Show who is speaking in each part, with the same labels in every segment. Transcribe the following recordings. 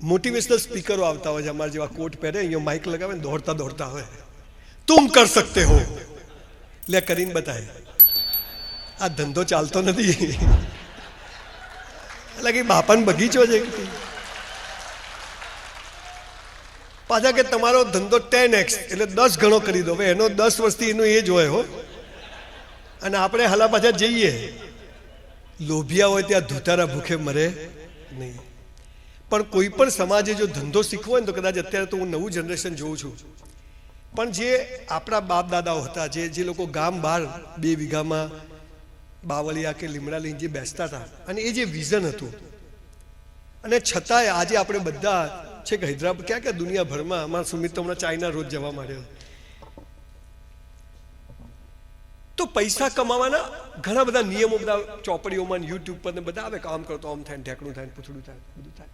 Speaker 1: Motivational સ્પીકરો આવતા હોય છે, અમારા જેવા કોટ પહેરે, અહીંયા માઇક લગાવે ને દોડતા દોડતા હોય, તુમ કર સકતે હો, લે કરીને બતાય. આ ધંધો ચાલતો નથી. એટલે કે બાપાનો બગીચો છે. પાછા કે તમારો ધંધો 10x એટલે 10 ગણો કરી દો. એનો 10 વર્ષથી એનું એ જ હોય હો. અને આપણે હાલા પાછા જઈએ. લોભિયા હોય ત્યાં ધૂતારા ભૂખે મરે નહીં. પણ કોઈ પણ સમાજે જો ધંધો શીખવો હોય ને તો કદાચ અત્યારે તો હું નવું જનરેશન જોઉં છું, પણ જે આપણા બાપ દાદાઓ હતા, જે લોકો ગામ બહાર 2 વીઘામાં બાવળિયા કે લીમડા લઈને જે બેસતા હતા, અને એ જે વિઝન હતું, અને છતાંય આજે આપણે બધા છે કે હૈદરાબાદ ક્યાં ક્યાં દુનિયાભરમાં, અમારા સુમિત તો હમણાં ચાઇના રોજ જવા માંડ્યો. તો પૈસા કમાવાના ઘણા બધા નિયમો, બધા ચોપડીઓમાં યુટ્યુબ પર ને બધા આવે, કામ કરો તો આમ થાય, ઢેકણું થાય, પૂછડું થાય, બધું થાય.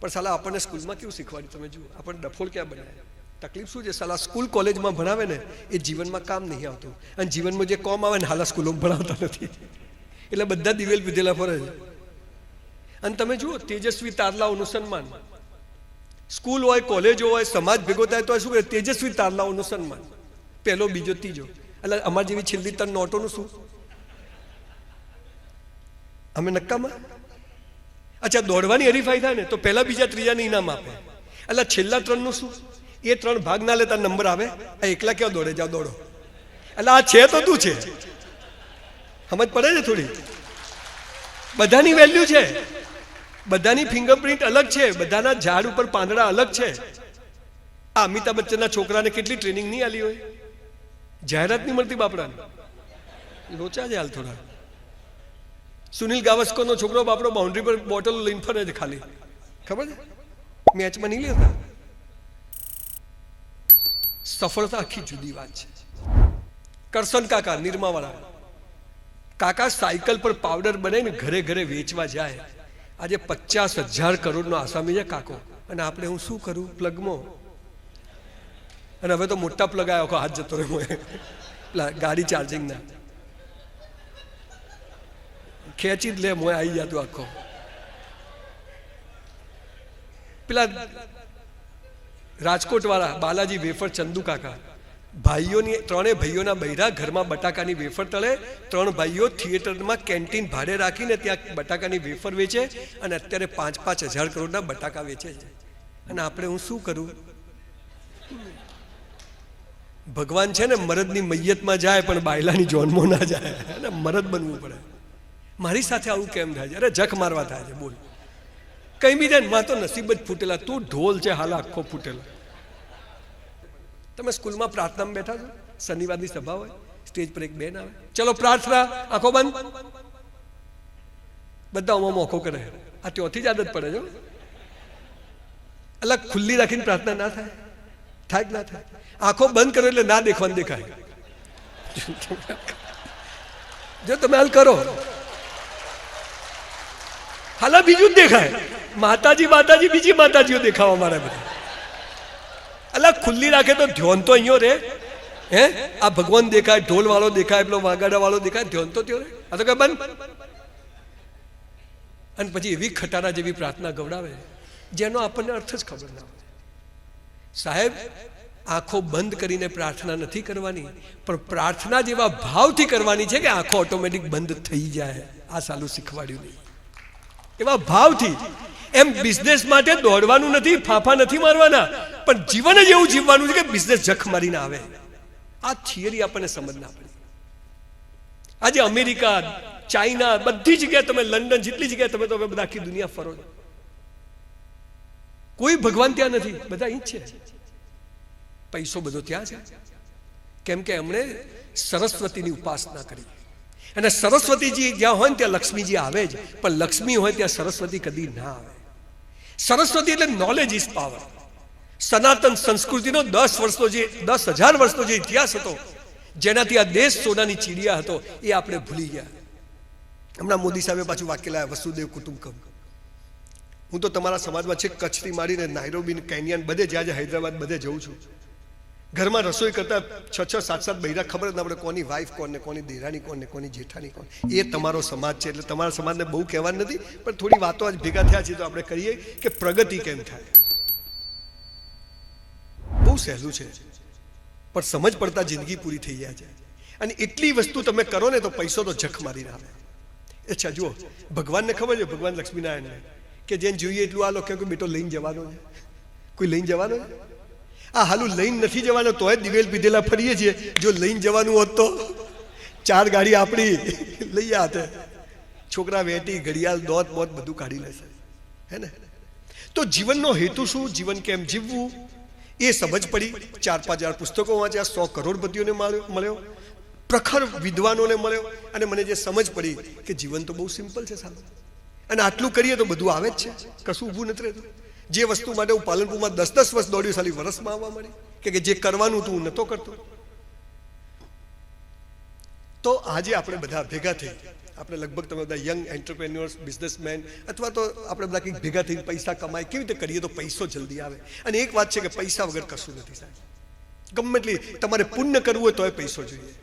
Speaker 1: પણ સાલા આપણને સ્કૂલમાં કેવું શીખવાડ્યું તમે જુઓ. આપણને ડફોળ ક્યાં બનાવે. તકલીફ શું છે, સાલા સ્કૂલ કોલેજમાં ભણાવે ને એ જીવનમાં કામ નહીં આવતું, અને જીવનમાં જે કોમ આવે ને હાલા સ્કૂલોમાં ભણાવતા નથી. એટલે બધા દિવેલ પીધેલા ફરે છે. અને તમે જુઓ તેજસ્વી તારલાઓનું સન્માન, સ્કૂલ હોય, કોલેજો હોય, સમાજ ભેગો થાય તો શું કરે, તેજસ્વી તારલાઓનું સન્માન, પહેલો, બીજો, ત્રીજો. એટલે અમારી જેવી છેલ્લી 3 નોટોનું શું? અમે નક્કામાં. અચ્છા, દોડવાની હરીફાઈ થાય ને તો પહેલા, બીજા, ત્રીજાને ઇનામ આપે. એટલે છેલ્લા 3 નું શું? એ 3 ભાગ ના લેતા નંબર આવે. આ એકલા ક્યાં દોડે, જાઓ દોડો. એટલે આ છે તો તું છે. સમજ પડે છે થોડી? બધાની વેલ્યુ છે, બધાની ફિંગરપ્રિન્ટ અલગ છે, બધાના ઝાડ ઉપર પાંદડા અલગ છે. આ અમિતાભ બચ્ચનના છોકરાને કેટલી ટ્રેનિંગ નહીં આલી હોય, જાહેરાત નહીં મળતી બાપડાને. લોચા છે હાલ થોડા. સુનિલ ગાવસ્કરનો છોકરો બાપડો બાઉન્ડ્રી પર બોટલ લઈને ફરે છે ખાલી, ખબર છે? મેચમાં નહીં લેતા. સફળતા આખી જુદી વાત છે. કરશન કાકા નિરમાવાળા કાકા સાયકલ પર પાવડર બનાવીને ઘરે ઘરે વેચવા જાય. આજે 50,000 કરોડનો આસામી છે કાકો. અને આપણે હું શું કરું પ્લગમાં? અને હવે તો મોટા પ્લગ આવ્યો, હાથ જતો રહ્યો ગાડી ચાર્જિંગના. ખેંચી જ લે, મોય આવી જતું આખો. પેલા રાજકોટ વાળા બાલાજી વેફર ચંદુ કાકા, ભાઈઓની 3 ભાઈઓના બૈરા ઘરમાં બટાકાની વેફર તળે. 3 ભાઈઓ થિયેટરમાં કેન્ટીન ભાડે રાખીને ત્યાં બટાકાની વેફર વેચે, અને અત્યારે 5,000 કરોડના બટાકા વેચે છે. અને આપણે હું શું કરું? ભગવાન છે ને મરદની મૈયતમાં જાય પણ બાયલાની જોનમાં ના જાય. અને મરદ બનવું પડે. મારી સાથે આવું કેમ થાય છે? અરે જખ મારવા થાય છે. બોલ, કઈ બી જાય માં તો નસીબ જ ફૂટેલા. તું ઢોલ છે હાલ આખો ફૂટેલો. તમે સ્કૂલમાં પ્રાર્થનામાં બેઠા છો, શનિવારની સભા હોય, સ્ટેજ પર એક બેન આવે, ચલો પ્રાર્થના, આંખો બંધ. બધા ઓમાં મોખો કરે. આ ત્યોથી જ આદત પડે છે. અલગ ખુલ્લી રાખીને પ્રાર્થના ના થાય? થાય કે ના થાય? આંખો બંધ કરો એટલે ના દેખવાનું દેખાય. જો તમે હાલ કરો, હાલા બીજું જ દેખાય. માતાજી માતાજી બીજી માતાજીઓ દેખાવા મારે બધા. અલા ખુલ્લી રાખે તો ધ્યાન તો અહીંયા રે. હે, આ ભગવાન દેખાય, ઢોલ વાળો દેખાય, પેલો વાગાડા વાળો દેખાય, ધ્યાન તો ત્યો રે. આ તો કઈ બંધ. અને પછી એવી ખટારા જેવી પ્રાર્થના ગવડાવે જેનો આપણને અર્થ જ ખબર ના હોય. સાહેબ, આંખો બંધ કરીને પ્રાર્થના નથી કરવાની, પણ પ્રાર્થના જેવા ભાવથી કરવાની છે કે આંખો ઓટોમેટિક બંધ થઈ જાય. આ સાલું શીખવાડ્યું નહીં. એવા ભાવથી. એમ બિઝનેસ માટે દોડવાનું નથી, ફાફા નથી મારવાના, પણ જીવન જ એવું જીવવાનું છે કે બિઝનેસ જખ મારીને આવે. આ થિયરી આપણને સમજ ના પડે. આજે અમેરિકા, ચાઇના, બધી જગ્યાએ તમે, લંડન, જેટલી જગ્યાએ તમે તો હવે બધા આખી દુનિયા ફરો, કોઈ ભગવાન ત્યાં નથી, બધા અહીં જ છે. પૈસો બધો ત્યાં છે, કેમ કે એમણે સરસ્વતીની ઉપાસના કરી. અને સરસ્વતીજી જ્યાં હોય ને ત્યાં લક્ષ્મીજી આવે જ, પણ લક્ષ્મી હોય ત્યાં સરસ્વતી કદી ના આવે. સરસ્વતી એટલે નોલેજ ઇઝ પાવર. સનાતન સંસ્કૃતિનો 10,000 વર્ષનો જે ઇતિહાસ હતો, જેનાથી આ દેશ સોનાની ચીડિયા હતો, એ આપણે ભૂલી ગયા. હમણાં મોદી સાહેબે પાછું વાક્ય લાવ્યા, વસુદેવ કુટુંબકમ. હું તો તમારા સમાજમાં છે કચ્છથી માંડીને નાયરોબી, કેન્યાન, બધે જ્યાં હૈદરાબાદ બધે જઉં છું. ઘરમાં રસોઈ કરતા 6 7 બૈરા ખબર જ ના પડે કોની વાઈફ કોણ ને કોની દેરાણી કોણ ને કોની જેઠાણી કોણ. એ તમારો સમાજ છે. એટલે તમારા સમાજને બહુ કહેવાનું નથી, પણ થોડી વાતો આજ ભેગા થયા છે તો આપણે કરીએ કે પ્રગતિ કેમ થાય. બહુ સહેલું છે, પણ સમજ પડતા જિંદગી પૂરી થઈ જાય છે. અને એટલી વસ્તુ તમે કરો ને તો પૈસો તો જખ મારીને આવે. અચ્છા જુઓ, ભગવાનને ખબર છે, ભગવાન લક્ષ્મીનારાયણને કે જેને જોઈએ એટલું આ લોકો બેટો લઈને જવાનો છે. કોઈ લઈને જવાનો છે? આ હાલું લઈને નથી જવાનો તોય દિવેલ પીધેલા ફરીએ છીએ. જો લઈને જવાનું હોત તો 4 ગાડી આપણી લઈ આતે. છોકરા વેટી ઘડિયાળ દોત બોત બધું કાઢી લેશે, હે ને? તો જીવનનો હેતુ શું, જીવન કેમ જીવવું એ સમજ પડી. 4-5 હજાર પુસ્તકો વાંચ્યા, 100 કરોડપતિઓને મળ્યો, પ્રખર વિદ્વાનોને મળ્યો, અને મને જે સમજ પડી કે જીવન તો બહુ સિમ્પલ છે સાહેબ. અને આટલું કરીએ તો બધું આવે જ છે, કશું ઊભું નથી રહેતું. જે વસ્તુ માટે હું પાલનપુરમાં 10 વર્ષ દોડ્યું, સાલી વર્ષમાં આવવા મળી કે જે કરવાનું હતું હું નહોતો કરતો. તો આજે આપણે બધા ભેગા થઈ, આપણે લગભગ તમે બધા યંગ એન્ટરપ્રેન્યોર્સ, બિઝનેસમેન, અથવા તો આપણે બધા કંઈક ભેગા થઈને પૈસા કમાય. કેવી રીતે કરીએ તો પૈસો જલ્દી આવે? અને એક વાત છે કે પૈસા વગર કશું નથી સાહેબ. ગમે એટલી તમારે પુણ્ય કરવું હોય તોય પૈસો જોઈએ.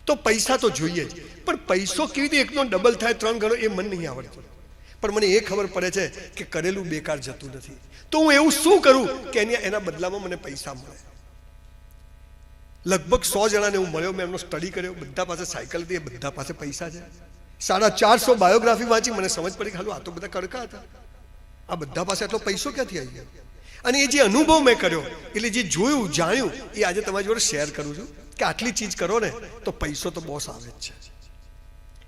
Speaker 1: તો પૈસા તો જોઈએ જ, પણ પૈસો કેવી રીતે એકનો ડબલ થાય, 3 ગણો, એ મને નહીં આવડતું. પણ મને એ ખબર પડે છે કે કરેલું બેકાર જતું નથી. તો હું એવું શું કરું કે એના બદલામાં મને પૈસા મળે. લગભગ 100 જણાને હું મળ્યો, મેં એમનો સ્ટડી કર્યો. બધા પાસે સાયકલ હતી, બધા પાસે પૈસા છે. 450 બાયોગ્રાફી વાંચી, મને સમજ પડી કે હાલો આ તો બધા કડકા હતા. આ બધા પાસે આટલો પૈસો ક્યાંથી આવી ગયો? અને એ જે અનુભવ મેં કર્યો, એટલે જે જોયું જાણ્યું, એ આજે તમારી જોડે શેર કરું છું કે આટલી ચીજ કરો ને તો પૈસો તો બોસ આવે જ છે.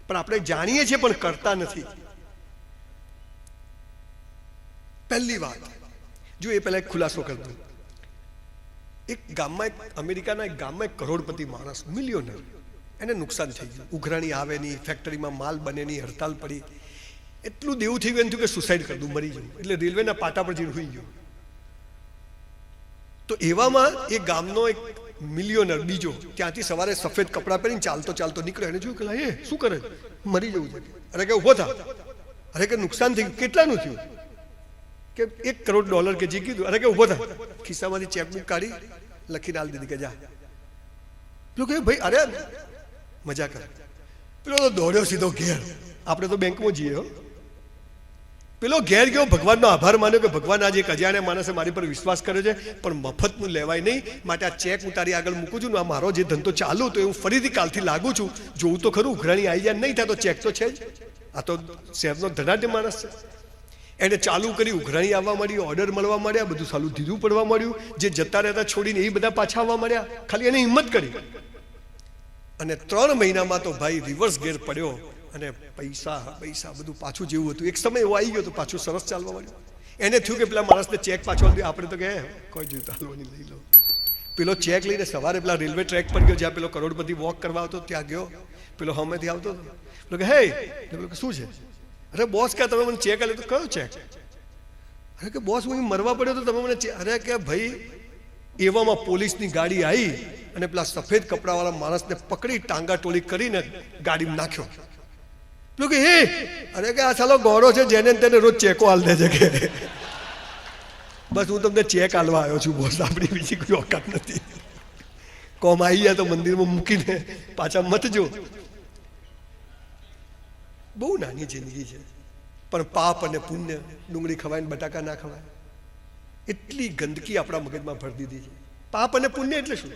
Speaker 1: પણ આપણે જાણીએ છીએ પણ કરતા નથી. પહેલી વાત જો એ પહેલા એક ખુલાસો કરી દઉં. એક ગામમાં, એક અમેરિકાના એક ગામમાં એક કરોડપતિ માણસ, મિલિયોનર, એને નુકસાન થઈ ગયું. ઉઘરાણી આવે નહીં, ફેક્ટરીમાં માલ બને નહીં, હડતાલ પડી, એટલું દેવું થઈ ગયું કે સુસાઇડ કરી દઉં, મરી ગયું. એટલે રેલવેના પાટા પર જઈને હોઈ ગયું. તો એવામાં એ ગામનો એક મિલિયોનર બીજો ત્યાંથી સવારે સફેદ કપડાં પહેરીને ચાલતો ચાલતો નીકળ્યો. એને જોયું કે એ શું કરે, મરી જવું છે. અરે કે ઉભો થા, અરે કે નુકસાન થઈ ગયું. કેટલાનું થયું? કે $1 કરોડ કે જે કીધું. અરે કે ઉભો થા, ખિસ્સામાંથી ચેકબુક કાઢી લખીને આલી દીધી કે જા. પેલો કે ભાઈ અરે મજા કર. પેલો તો દોડ્યો સીધો ઘેર. આપણે તો બેંકમાં જઈએ હો. પેલો ઘેર ગયો, ભગવાનનો આભાર માન્યો કે ભગવાન આજે એક અજાણ્યા માણસે મારી પર વિશ્વાસ કર્યો છે, પણ મફતનું લેવાય નહીં, માટે આ ચેક હું તારી આગળ મૂકું છું. આ મારો જે ધંધો ચાલુ તો હું ફરીથી કાલથી લાગુ છું. જોઉં તો ખરું ઉઘરાણી આવી જાય, નહીં થાય તો ચેક તો છે જ. આ તો શહેરનો ધનાઢ્ય માણસ છે. એને ચાલુ કરી, ઉઘરાણી આવવા મળી, ઓર્ડર મળવા મળ્યા, બધું સાલું ધીરું પડવા મળ્યું. જે જતા રહેતા છોડીને એ બધા પાછા આવવા મળ્યા. ખાલી એને હિંમત કરી. અને 3 મહિનામાં તો ભાઈ રિવર્સ ગેર પડ્યો અને પૈસા બધું પાછું જેવું હતું. એક સમય એવો આવી ગયો તો પાછું સરસ ચાલવા મળ્યું. એને થયું કે પેલા માણસને ચેક પાછો આપી. આપણે તો કહે કોઈ જોયું હાલવાની લઈ લો. પેલો ચેક લઈને સવારે પેલા રેલવે ટ્રેક પર ગયો, જ્યાં પેલો કરોડપતિ વોક કરવા આવતો ત્યાં ગયો. પેલો હમેથી આવતો હતો. પેલો કે હે, પેલો શું છે? અરે બોસ કે તમે મને ચેક આપ્યો. તો કયો ચેક? અરે કે બોસ હું મરવા પડ્યો તો તમે મને ચેક. અરે કે ભાઈ એવામાં પોલીસની ગાડી આવી અને પેલા સફેદ કપડાવાળા માણસને પકડી ટાંગા ટોળી કરીને ગાડીમાં નાખ્યો. પેલો કે હે, અરે કે આ સાલો ગોળો છે, જેને તેને રોજ ચેકો હાલ દે છે કે બસ હું તમને ચેક હાલવા આવ્યો છું બોસ, આપણી બીજી કોઈ ઓકાત નથી. કોમ આવી જાય તો મંદિરમાં મૂકીને પાછા મત જો. બહુ નાની જિંદગી છે, પણ પાપ અને પુણ્ય, ડુંગળી ખવાય ને બટાકા ના ખવાય, એટલી ગંદકી આપણા મગજમાં ભરી દીધી છે. પાપ અને પુણ્ય એટલે શું?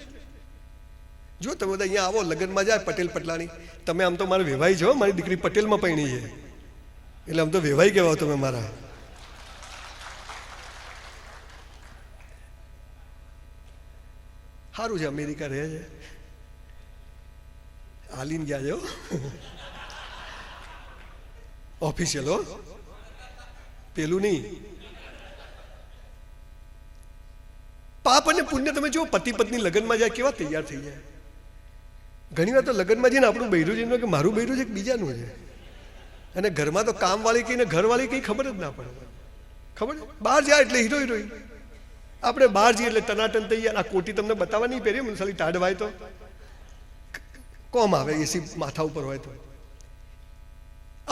Speaker 1: જો તમે બધા અહીંયા આવો, લગ્નમાં જાય પટેલ પટલાની, તમે આમ તો મારા વેવાઈ છો, મારી દીકરી પટેલમાં પૈણી છે, એટલે આમ તો વેવાઈ કહેવાઓ તમે મારા. સારું છે, અમેરિકા રહે છે, હાલીને ગયા છો ઓફિશિયલ હો, પેલું નહીં. પાપ અને પુણ્ય તમે જો પતિ પત્ની લગ્નમાં જાય કેવા તૈયાર થઈ જાય. ઘણી વાર તો લગ્નમાં જઈને આપણું બૈરું જઈને કે મારું બૈરું છે કે બીજાનું છે, અને ઘરમાં તો કામવાળી કહીને ઘરવાળી કઈ ખબર જ ના પડે. ખબર બહાર જાય એટલે હીરો હિરોઈન. આપણે બહાર જઈએ એટલે ટનાટન તૈયાર. આ કોટી તમને બતાવવા નહીં પહેરી, મને ખાલી ટાઢ વાય તો કોમ આવે, એસી માથા ઉપર હોય તો.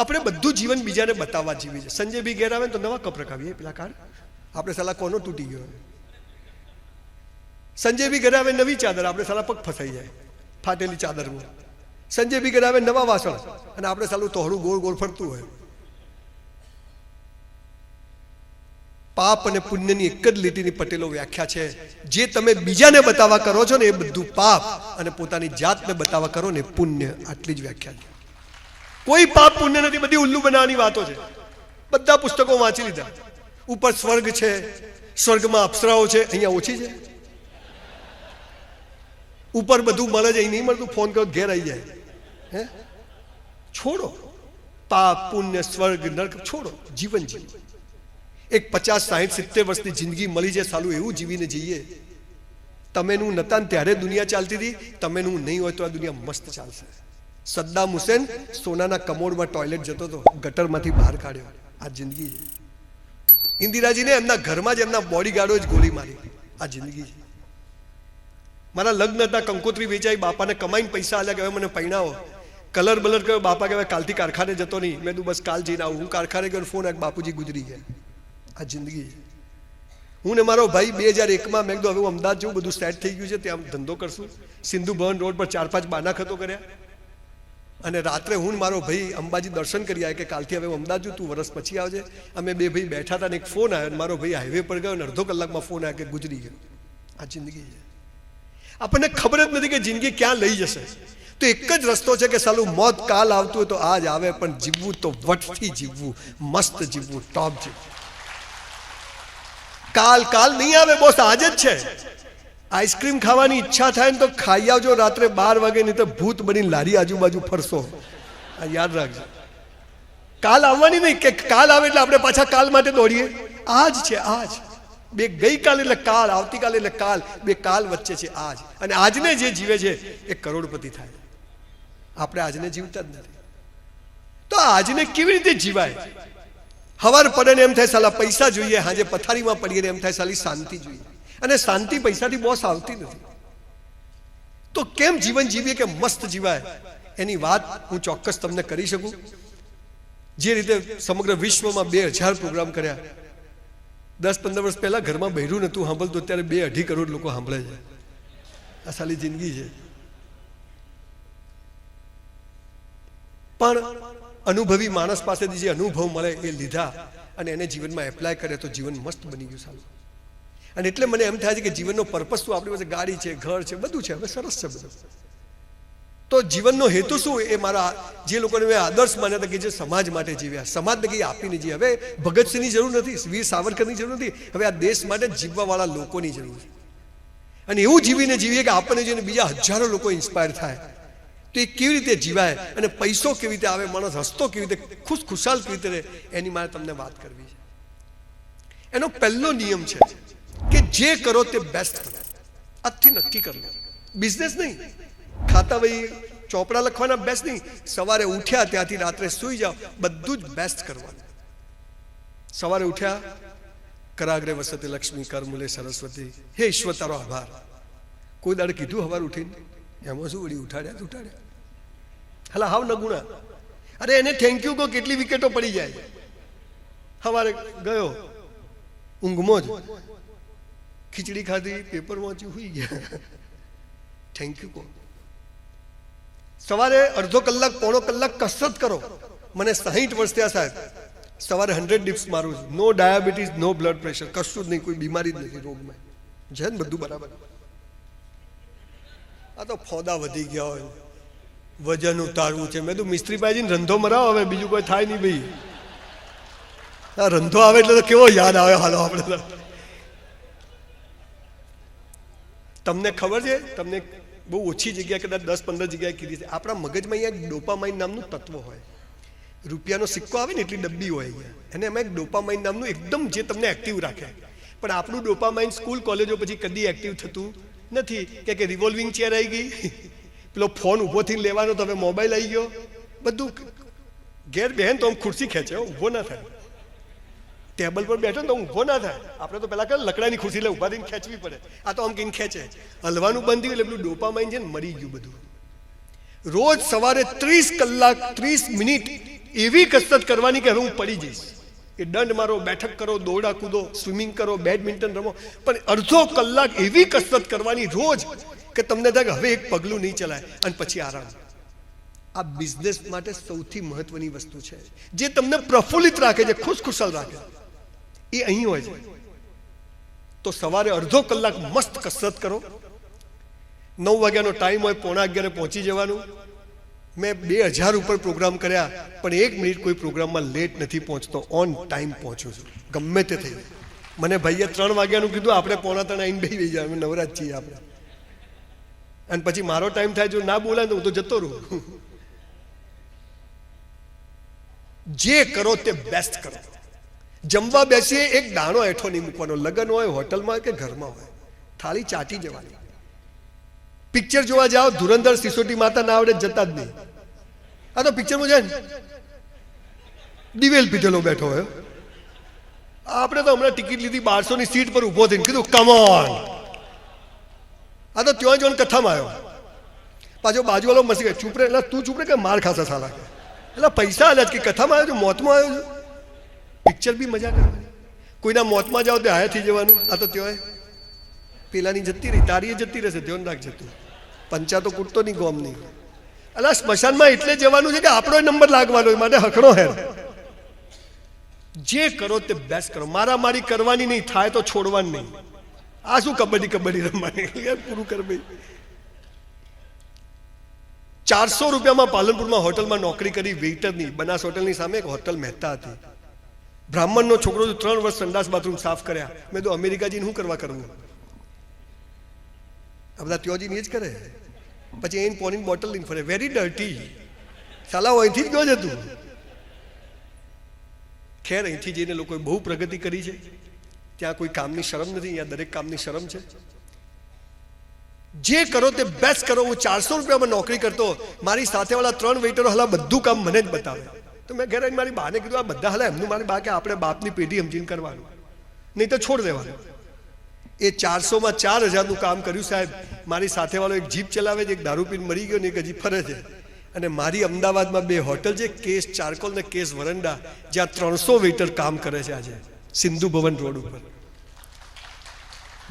Speaker 1: આપણે બધું જીવન બીજાને બતાવવા જીવી છે. સંજય બી ઘેર આવે ને તો નવા કપ રખાવીએ, પેલા કાર્ડ આપણે સલાહ કોનો તૂટી ગયો. સંજય બી ઘરે આવે નવી ચાદર, આપણે સાલા પગ ફસાઈ જાય ફાટેલી ચાદરમાં. સંજય બી ઘરે આવે નવા વાસણ, અને આપણે સાલું તોહડું ગોળ ગોળ ફરતું હોય. પાપ અને પુણ્યની એક જ લીટીની પટેલો વ્યાખ્યા છે. જે તમે બીજાને બતાવવા કરો છો ને એ બધું પાપ, અને પોતાની જાતને બતાવવા કરો ને પુણ્ય. આટલી જ વ્યાખ્યા છે. કોઈ પાપ પુણ્ય નથી, બધી ઉલ્લુ બનાવવાની વાતો છે. બધા પુસ્તકો વાંચી લીધા. ઉપર સ્વર્ગ છે, સ્વર્ગમાં અપ્સરાઓ છે, અહીંયા ઓછી છે. ઉપર બધું મળે છે, અહીં નહીં મળતું. ફોન કરો ઘેર આવી જાય. હે, છોડો પાપ પુણ્ય સ્વર્ગ નર્ક, છોડો. જીવન જીવો. એક 50, 60, 70 વર્ષની જિંદગી મળી છે, સાલું એવું જીવીને જઈએ. તમેનું નતા ત્યારે દુનિયા ચાલતી હતી, તમેનું નહીં હોય તો આ દુનિયા મસ્ત ચાલશે. સદ્દામ હુસેન સોનાના કમોડમાં ટોયલેટ જતો હતો, ગટરમાંથી બહાર કાઢ્યો. આ જિંદગી છે. ઇન્દિરાજીને એમના ઘરમાં જ એમના બોડીગાર્ડો જ ગોળી મારી. આ જિંદગી છે. મારા લગ્ન હતા, કંકોત્રી વેચાઈ, બાપાને કમાઈને પૈસા આલ્યા, કહેવાય મને પૈણાવો. કલર બલર કર્યો, બાપા કહેવાય કાલથી કારખાને જતો નહીં. મેં તું બસ કાલ જઈને આવું. હું કારખાને ગયો, ફોન આવ્યો, બાપુજી ગુજરી ગયા. આ જિંદગી. હું ને મારો ભાઈ 2001માં મેં કીધું હવે હું અમદાવાદ જેવું બધું સેટ થઈ ગયું છે, ત્યાં ધંધો કરશું. સિંધુ ભવન રોડ પર 4-5 બાના ખતો કર્યા, અને રાત્રે હું મારો ભાઈ અંબાજી દર્શન કરી આવ્યા કે કાલથી હવે હું અમદાવાદ છું, તું વર્ષ પછી આવજે. અમે બે ભાઈ બેઠા હતા ને એક ફોન આવ્યો, મારો ભાઈ હાઈવે પર ગયો અને અડધો કલાકમાં ફોન આવ્યો કે ગુજરી ગયો. આ જિંદગી છે. આપણને ખબર જ નથી કે જિંદગી ક્યાં લઈ જશે. તો એક જ રસ્તો છે કે સાલું મોત કાલ આવતું હોય તો આજ આવે, પણ જીવવું તો વટથી જીવવું, મસ્ત જીવવું, ટોપ જીવવું. કાલ નહીં આવે બોસ, આજ જ છે. આઈસ્ક્રીમ ખાવાની ઈચ્છા થાય ને તો ખાઈ આવજો રાત્રે 12 વાગે, નહીં તો ભૂત બની લારી આજુબાજુ ફરશો. આ યાદ રાખજો. કાલ આવવાની નહીં કે કાલ આવે એટલે આપણે પાછા કાલ માટે દોડીએ. આજ છે, આજ. બે ગઈકાલ એટલે કાલ, આવતીકાલ એટલે કાલ, બે કાલ વચ્ચે છે આજ. અને આજને જે જીવે છે એ કરોડપતિ થાય. આપણે આજને જીવતા જ નથી. તો આજને કેવી રીતે જીવાય? હવાર પડે ને એમ થાય સાલા પૈસા જોઈએ, હાજે પથારીમાં પડીએ ને એમ થાય સાલી શાંતિ જોઈએ. અને શાંતિ પૈસાથી બોસ આવતી નથી. તો કેમ જીવન જીવીએ કે મસ્ત જીવાય? એની વાત હું ચોક્કસ તમને કરી શકું. જે રીતે સમગ્ર વિશ્વમાં 2000 પ્રોગ્રામ કર્યા. 10-15 વર્ષ પહેલા ઘરમાં બહેરું નતું સાંભળતું, અત્યારે 2-2.5 કરોડ લોકો સાંભળે છે. આ સાલી જિંદગી છે. પણ અનુભવી માણસ પાસેથી જે અનુભવ મળે એ લીધા અને એને જીવનમાં એપ્લાય કરે તો જીવન મસ્ત બની ગયું સાલું. અને એટલે મને એમ થાય છે કે જીવનનો પર્પસ શું? આપણી પાસે ગાડી છે, ઘર છે, બધું છે, હવે સરસ છે બધું. તો જીવનનો હેતુ શું? એ મારા જે લોકોને મેં આદર્શ માન્યા હતા કે જે સમાજ માટે જીવ્યા, સમાજને કંઈ આપીને જીવ્યા. હવે ભગતસિંહની જરૂર નથી, વીર સાવરકરની જરૂર નથી, હવે આ દેશ માટે જીવવાવાળા લોકોની જરૂર છે. અને એવું જીવીને જીવીએ કે આપણને જોઈને બીજા હજારો લોકો ઇન્સ્પાયર થાય. તો એ કેવી રીતે જીવાય અને પૈસો કેવી રીતે આવે, માણસ હસતો કેવી રીતે, ખુશખુશાલ કેવી રીતે રહે, એની મારે તમને વાત કરવી છે. એનો પહેલો નિયમ છે કે જે કરો તે બેસ્ટ કરો. આજથી નક્કી કરી લો. બિઝનેસ નહીં, ખાતા ભાઈ ચોપડા લખવાના બેસ્ટ નહીં. સવારે ઉઠ્યા ત્યાંથી રાત્રે સૂઈ જાઓ, બધું જ બેસ્ટ કરવાનું. સવારે ઉઠ્યા, કરાગ્રે વસતે લક્ષ્મી, કરમૂલે સરસ્વતી, હે ઈશ્વર તારો આભાર. કોઈ દાડે કીધું સવારે ઉઠીને? એમાં શું વળી ઉઠાડ્યા. હલા હાવ નગુણા. અરે એને થેન્ક યુ કહો, કેટલી વિકેટો પડી જાય. સવારે ગયો ઊંઘમાં જ, ખીચડી ખાધી, પેપર વાંચ્યું, સુઈ ગયા. થેન્ક યુ કહો. સવારે અડધો કલાક પોણો કલાક કસરત કરો. મને 60 વર્ષ થયા સાહેબ. સવારે 100 ડિપ્સ મારું છું. નો ડાયાબિટીસ, નો બ્લડ પ્રેશર, કશું જ નહીં, કોઈ બીમારી જ નથી રોગમાં. છે ને બધું બરાબર. આ તો ફોદા વધી ગયા હોય, વજન ઉતારવું છે. મેં તો મિસ્ત્રી પાજીને રંધો મરાવો, હવે બીજું કોઈ થાય નહીં ભાઈ. આ રંધો આવે એટલે તો કેવો યાદ આવે. હાલો આપણે તમને ખબર છે, તમને બહુ ઓછી જગ્યાએ, કદાચ 10-15 જગ્યાએ કીધી છે, આપણા મગજમાં અહીંયા એક ડોપામાઇન નામનું તત્વ હોય. રૂપિયાનો સિક્કો આવે ને એટલી ડબ્બી હોય અહીંયા, અને એમાં એક ડોપામાઇન નામનું એકદમ જે તમને એક્ટિવ રાખે. પણ આપણું ડોપામાઇન સ્કૂલ કોલેજો પછી કદી એક્ટિવ થતું નથી. કે રિવોલ્વિંગ ચેર આવી ગઈ, પેલો ફોન ઊભો થઈને લેવાનો તો હવે મોબાઈલ આવી ગયો, બધું ઘેર બહેન તો આમ ખુરશી ખેંચે, ઊભો ના થાય. ટેબલ પર બેઠો ને તો ઊભો ના થાય. આપણે તો પેલા કે લકડાની ખુરશી લે ઊભા થઈને ખેંચવી પડે. આ તો આમ કહીને ખેંચે. હલવાનું બંધ થયું એટલે પેલું ડોપામાઇન છે ને મરી ગયું બધું. રોજ સવારે 30 કલાક 30 મિનિટ એવી કસરત કરવાની કે હવે હું પડી જઈશ. એ દંડ મારો, બેઠક કરો, દોડા કૂદો, સ્વિમિંગ કરો, બેડમિન્ટન રમો, પણ અડધો કલાક એવી કસરત કરવાની રોજ કે તમને થાય કે હવે એક પગલું નહીં ચલાય, અને પછી આરામ. આ બિઝનેસ માટે સૌથી મહત્વની વસ્તુ છે, જે તમને પ્રફુલ્લિત રાખે છે, ખુશખુશાલ રાખે, એ અહીં હોય છે. તો સવારે અડધો કલાક મસ્ત કસરત કરો. 9 વાગ્યાનો ટાઈમ હોય, 9:45 પહોંચી જવાનું. મેં 2000 ઉપર પ્રોગ્રામ કર્યા, પણ 1 મિનિટ કોઈ પ્રોગ્રામમાં લેટ નથી પહોંચતો, ઓન ટાઈમ પહોંચું છું, ગમે તે થઈ. મને ભાઈએ 3 વાગ્યાનું કીધું, આપણે 2:45 આવીને બેસી જાય, અમે નવરાજ છીએ આપણે. અને પછી મારો ટાઈમ થાય, જો ના બોલાય તો હું તો જતો રહું. જે કરો તે બેસ્ટ કરો. જમવા બેસીએ, એક દાણો હેઠો નહીં મૂકવાનો. લગ્ન હોય, હોટલમાં કે ઘરમાં હોય, થાળી ચાટી જવાની. પિક્ચર જોવા જાઓ, ધુરંધર સિસોટી માતા ના આવડે જતા જ નહીં. આ તો પિક્ચરમાં જાય ને દિવેલ પીધેલો બેઠો હોય. આપણે તો હમણાં ટિકિટ લીધી 1200ની સીટ પર ઉભો થઈને કીધું કમોન. આ તો ત્યાં જોઈને કથામાં આવ્યો. પાછો બાજુવાળો મસી ગયો, ચૂપ રે. એટલે તું ચૂપ રે કે માર ખાશે સાલા. એટલે પૈસા આલ્યા કે કથામાં આવ્યો છું, મોતમાં આવ્યો છું. પિક્ચર બી મજા કરવાની. કોઈના મોતમાં જાઓ તો હાયા થઈ જવાનું. આ તો ત્યાં પેલાની જતી રહી, તારી જતી રહેશે, ધ્યાન રાખજે તું. પંચાતો કૂટતો નહીં, ગોમ નહીં. એટલે સ્મશાનમાં એટલે જવાનું છે કે આપણો નંબર લાગવાનો, માટે હકડો હેર. જે કરો તે બેસ્ટ કરો. મારામારી કરવાની નહીં, થાય તો છોડવાની નહીં. આ શું કબડ્ડી રમવાની, પૂરું કર ભાઈ. 400 રૂપિયામાં પાલનપુરમાં હોટલમાં નોકરી કરી, વેઇટરની. બનાસ હોટલની સામે એક હોટલ મહેતા હતી. બ્રાહ્મણનો છોકરો 3 વર્ષ સંડાસ બાથરૂમ સાફ કર્યા. મેં તો અમેરિકા જઈને શું કરવા કરવું? આ બધા ત્યોજીને એ જ કરે. પછી એને પોની બોટલ લઈને ફરે, વેરી ડર્ટી. સાલા અહીંથી જ ગયો છે તું. ખેર, અહીંથી જઈને લોકોએ બહુ પ્રગતિ કરી છે. ત્યાં કોઈ કામની શરમ નથી, અહીંયા દરેક કામની શરમ છે. જે કરો તે બેસ્ટ કરો. હું 400 રૂપિયામાં નોકરી કરતો, મારી સાથેવાળા 3 વેઇટરો હલા બધું કામ મને જ બતાવે. તો મેં ઘરે મારી બાને કીધું, આ બધા હલા એમનું મારી બા કે આપણે બાપની પેઢી સમજીને કરવાનું, નહીં તો છોડ દેવાનું. એ 400માં 4000નું કામ કર્યું સાહેબ. મારી સાથેવાળો એક જીપ ચલાવે છે, એક દારૂ પીને મરી ગયો ને એક હજી ફરે છે. અને મારી અમદાવાદમાં 2 હોટલ છે, કેસ ચારકોલ ને કેસ વરંડા, જ્યાં 300 વેઇટર કામ કરે છે. આજે સિંધુ ભવન રોડ ઉપર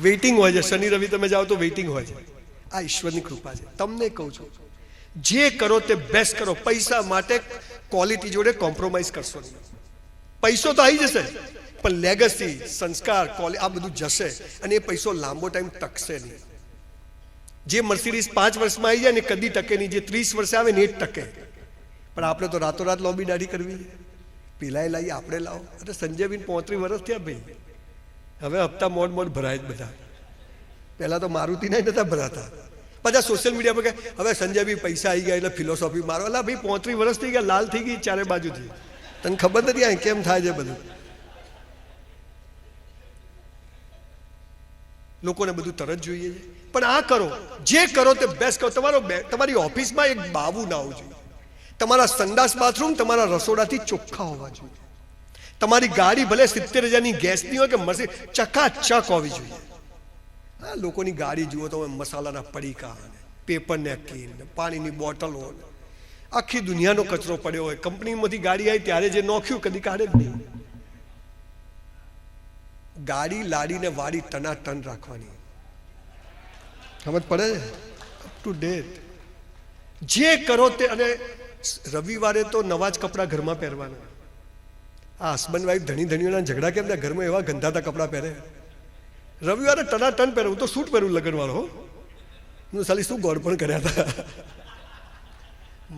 Speaker 1: વેઇટિંગ હોય છે. શનિ રવિ તમે જાઓ તો વેઇટિંગ હોય છે. આ ઈશ્વરની કૃપા છે. તમને કહું છું, જે કરો તે બેસ્ટ કરો. પૈસા માટે ક્વોલિટી જોડે કોમ્પ્રોમાઇઝ કરશો નહીં. પૈસો તો આવી જશે, પણ લેગસી, સંસ્કાર, આ બધું જશે, અને એ પૈસો લાંબો ટાઈમ ટકશે નહીં. જે મર્સિડીઝ 5 વર્ષમાં આવી જાય ને કદી ટકે નહીં, જે 30 વર્ષે આવે ને એ જ ટકે. પણ આપણે તો રાતોરાત લોબી દાઢી કરવી, પેલાએ લાવી આપણે લાવો. અરે સંજયબીન 35 વર્ષ થયા ભાઈ, હવે હપ્તા મોડ ભરાય જ બધા. પહેલા તો મારુતિ ના નતા ભરાતા. પાછા સોશિયલ મીડિયા પર કે હવે સંજયબી પૈસા આવી ગયા એટલે ફિલોસોફી મારો. એટલે ભાઈ 35 વર્ષ થઈ ગયા, લાલ થઈ ગઈ ચારે બાજુથી. તને ખબર નથી આ કેમ થાય છે બધું. લોકોને બધું તરત જોઈએ છે. પણ આ કરો, જે કરો તે બેસ્ટ કરો. તમારી ઓફિસમાં એક બાવું ના હોવું જોઈએ. તમારા સંડાસ બાથરૂમ તમારા રસોડાથી ચોખ્ખા હોવા જોઈએ. તમારી ગાડી ભલે 70,000ની ગેસની હોય કે મસી, ચકાચક હોવી જોઈએ. હા, લોકોની ગાડી જુઓ તો મસાલાના પડીકા, પેપર નેપકિન, પાણીની બોટલો, આખી દુનિયાનો કચરો પડ્યો હોય. કંપનીમાંથી ગાડી આવી ત્યારે જે નોખ્યું કદી કાઢે જ નહીં. ગાડી લાડીને વાડી ટનાટન રાખવાની. સમજ પડે છે? Up to date. જે કરો તે. અને રવિવારે તો નવા જ કપડાં ઘરમાં પહેરવાના. આ હસબન્ડ વાઈફ ધણીઓના ઝઘડા કેમ થાય? ઘરમાં એવા ગંધાતા કપડાં પહેરે. રવિવારે ટનાટન પહેરે. હું તો સૂટ પહેરું લગ્ન વાળો. હું સાલી શું ગોળ પણ કર્યા હતા.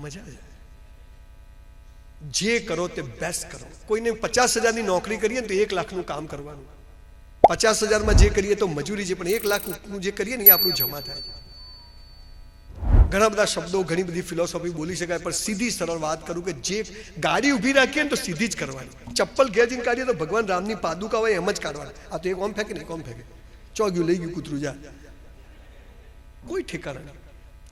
Speaker 1: મજા આવે. જે કરો તે બેસ્ટ કરો. કોઈને 50,000ની નોકરી કરીએ ને તો 1 લાખનું કામ કરવાનું. 50,000માં જે કરીએ તો મજૂરી છે, પણ 1 લાખનું જે કરીએ ને એ આપણું જમા થાય. ઘણા બધા શબ્દો, ઘણી બધી ફિલોસોફી બોલી શકાય, પણ સીધી સરળ વાત કરું કે જે ગાડી ઊભી રાખીએ ને તો સીધી જ કરવાની. ચપ્પલ ઘેર જઈને કાઢીએ તો ભગવાન રામની પાદુકા હોય એમ જ કાઢવાના. આ તો એક ઓમ ફેંકે ને એક ઓમ ફેંકે, ચોગ્યું લઈ ગયું કૂતરું જા, કોઈ ઠેકાણા નહીં.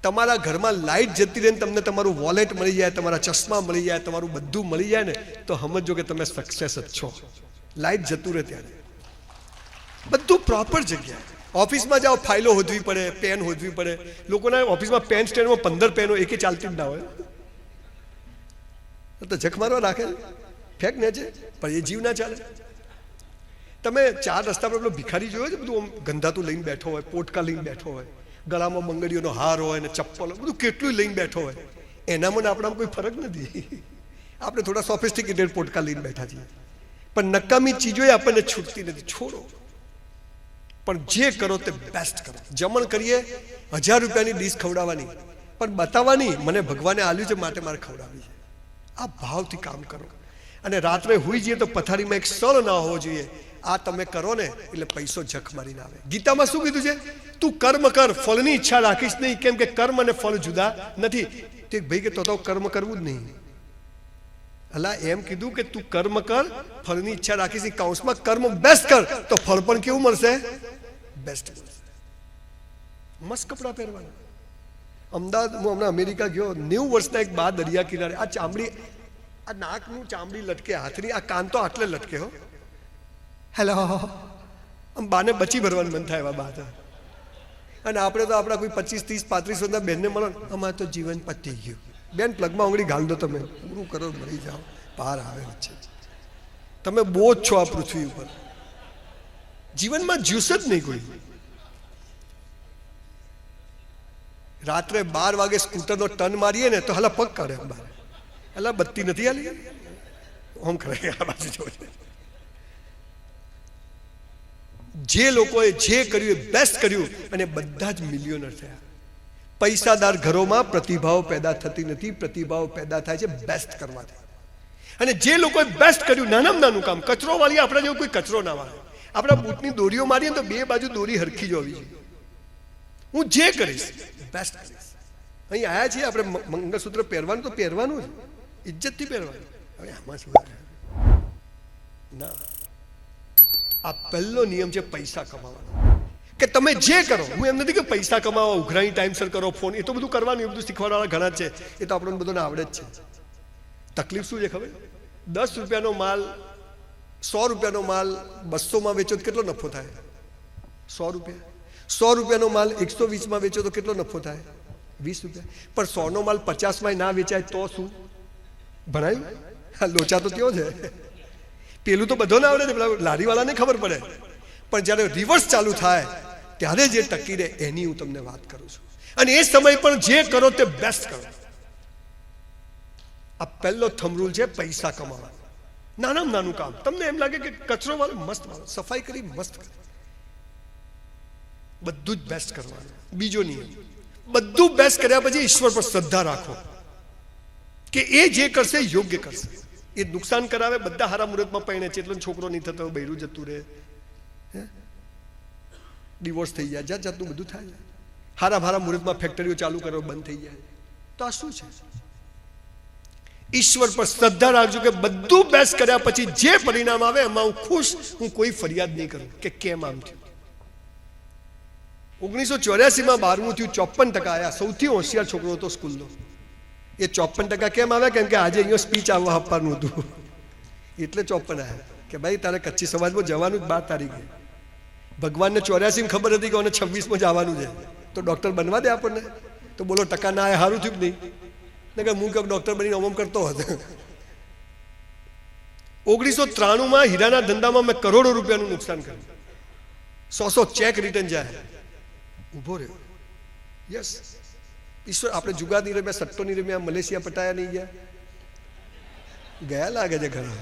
Speaker 1: તમારા ઘરમાં લાઇટ જતી રહે, તમને તમારું વોલેટ મળી જાય, તમારા ચશ્મા મળી જાય, તમારું બધું મળી જાય ને તો સમજો કે તમે સક્સેસ જ છો. લાઇટ જતું રહે ત્યારે બધું પ્રોપર જગ્યાએ. ઓફિસમાં જાઓ, ફાઇલો હોદવી પડે, પેન હોદવી પડે. લોકોના ઓફિસમાં પેન સ્ટેન્ડમાં 15 પેનો એકે ચાલતી જ ના હોય, તો જખ મારવા રાખે. ફેંક ને છે, પણ એ જીવ ના ચાલે. તમે 4 રસ્તા પર પેલો ભિખારી જોયો છે, બધું ગંધાતું લઈને બેઠો હોય, પોટકા લઈને બેઠો હોય, ગળામાં બંગડીઓનો હાર હોય ને ચપ્પલ, બધું કેટલું લઈને બેઠો હોય. એનામાં આપણામાં કોઈ ફરક નથી. આપણે થોડા સોફિસ્ટિકેટેડ પોટકા લઈને બેઠા છીએ, પણ નકામી ચીજો આપણને છૂટતી નથી. છોડો, પણ જે કરો તે બેસ્ટ કરો. જમણ કરીએ 1000 રૂપિયાની ડીશ ખવડાવવાની, પણ બતાવવાની મને ભગવાને આલ્યું છે માટે મારે ખવડાવવી છે. આ ભાવથી કામ કરો. અને રાત્રે હોઈ જઈએ તો પથારીમાં એક સળ ના હોવો જોઈએ. આ તમે કરો ને એટલે પૈસો જખ મારીને આવે. ગીતામાં શું કીધું છે? તું કર્મ કર, ફળની ઈચ્છા રાખીશ નહીં, કેમ કે કર્મ અને ફળ જુદા નથી. તે ભાઈ કે તો કર્મ કરવું જ નહીં. અલા એમ કીધું કે તું કર્મ કર, ફળની ઈચ્છા રાખીશ નહીં, કૌંસમાં કર્મ બેસ્ટ કર, તો ફળ પણ કેવું મળશે? બેસ્ટ મળશે. મસ્ત કપડાં પહેરવાના. અમદાવાદ હું હમણાં અમેરિકા ગયો, 90 વર્ષના એક બા દરિયા કિનારે, આ ચામડી, આ નાકનું ચામડી લટકે, હાથની આ કાન તો આટલે લટકે. હો હેલો, આમ બાને બચી ભરવાનું મન થાય એવા બા હતા. અને આપણે તો આપણા કોઈ 25, 30, 35 વર્ષના બેનને મળો, અમારે તો જીવન પતી ગયું. બેન પ્લગમાં આંગળી ઘાલ દો, તમે પૂરું કરો, મરી જાઓ. પાર આવે વચ્ચે. તમે બોજ છો આ પૃથ્વી ઉપર. જીવનમાં જ્યુસ જ નહીં કોઈ. રાત્રે 12 વાગે સ્કૂટરનો ટર્ન મારીએ ને તો હલા પગ કાઢે બહાર. હલા બત્તી નથી આલી, ઓમ કરે આ બાજુ જોડે. જે લોકોએ જે કર્યું એ બેસ્ટ કર્યું, અને બધા જ મિલિયોનર થયા. પૈસાદાર ઘરોમાં પ્રતિભાઓ પેદા થતી નથી, પ્રતિભાઓ પેદા થાય છે બેસ્ટ કરવાથી. અને જે લોકોએ બેસ્ટ કર્યું, નાનામાં નાનું કામ, કચરો વાળી, આપણા જેવો કોઈ કચરો ના વાળે. આપણા બૂટની દોરીઓ મારીએ તો 2 બાજુ દોરી હરખી જ હોવી જોઈએ. હું જે કરીશ બેસ્ટ કરીશ. અહીં આવ્યા છીએ આપણે મંગળસૂત્ર પહેરવાનું તો પહેરવાનું જ, ઇજ્જતથી પહેરવાનું. હવે આમાં શું ના, આ પહેલો નિયમ છે પૈસા કમાવાનો. કે તમે જે કરો, હું એમ નથી કે પૈસા કમાવો, ઉઘરાણી ટાઈમસર કરો, ફોન, એ તો બધું કરવાનું, એ બધું શીખવાડવાળા ઘણા છે, એ તો આપણને બધાને આવડે જ છે. તકલીફ શું છે ખબર? 10 રૂપિયાનો માલ 100 રૂપિયાનો માલ 200માં વેચો તો કેટલો નફો થાય? 100 રૂપિયા. 100 રૂપિયાનો માલ 120માં વેચો તો કેટલો નફો થાય? 20 રૂપિયા. પણ 100નો માલ 50માં ના વેચાય તો શું? ભણાયું? લોચા તો ત્યો છે. પેલું તો બધો ના આવડે છે, પેલા લારીવાળાને ખબર પડે. પણ જ્યારે રિવર્સ ચાલુ થાય ત્યારે જે ટકી રહે એની હું તમને વાત કરું છું. અને એ સમય પણ જે કરો તે બેસ્ટ કરો. આ પહેલો થંબ રૂલ છે પૈસા કમાવા. નાનામાં નાનું કામ, તમને એમ લાગે કે કચરો વાળો મસ્ત વાળો, સફાઈ કરી મસ્ત કરી, બધું જ બેસ્ટ કરવાનું. બીજો નિયમ, બધું બેસ્ટ કર્યા પછી ઈશ્વર પર શ્રદ્ધા રાખો કે એ જે કરશે યોગ્ય કરશે. એ નુકસાન કરાવે, બધા હારા મુહૂર્તમાં પરણે છે એટલો છોકરો નહીં થતો, બૈરું જતું રહે, ડિવોર્સ થઈ જાય, જાત જાતનું બધું થાય. હારા મુહૂર્તમાં ફેક્ટરીઓ ચાલુ કરો, બંધ થઈ જાય. તો આ શું છે? ઈશ્વર પર શ્રદ્ધા રાખજો કે બધું બેસ્ટ કર્યા પછી જે પરિણામ આવે એમાં હું ખુશ, હું કોઈ ફરિયાદ નહીં કરું કે કેમ આમ થયું. 1984માં 12મું થયું, 54% આવ્યા. સૌથી હોશિયાર છોકરો હતો સ્કૂલનો. એ 54% કેમ આવ્યા? કેમ કે આજે અહીંયા સ્પીચ આપવાનું હતું એટલે 54 આવ્યા. કે ભાઈ તારે કચ્છી સમાજમાં જવાનું જ 12 તારીખે. ભગવાનને 84 ખબર હતી કે મને 26માં જવાનું છે, તો ડૉક્ટર બનવા દે આપણને. તો બોલો ટકા ના આવ્યા, સારું થયું જ નહીં. ને કે હું કંઈક ડૉક્ટર બનીને અમમ કરતો હતો. 1993માં હીરાના ધંધામાં મેં કરોડો રૂપિયાનું નુકસાન કર્યું. 100 ચેક રિટર્ન જાય. ઊભો રહ્યો. યસ, ઈશ્વર. આપણે જુગાર નહીં રમ્યા, સટ્ટો નહીં રમ્યા, મલેશિયા પટાયા નહીં ગયા લાગે છે ઘણા.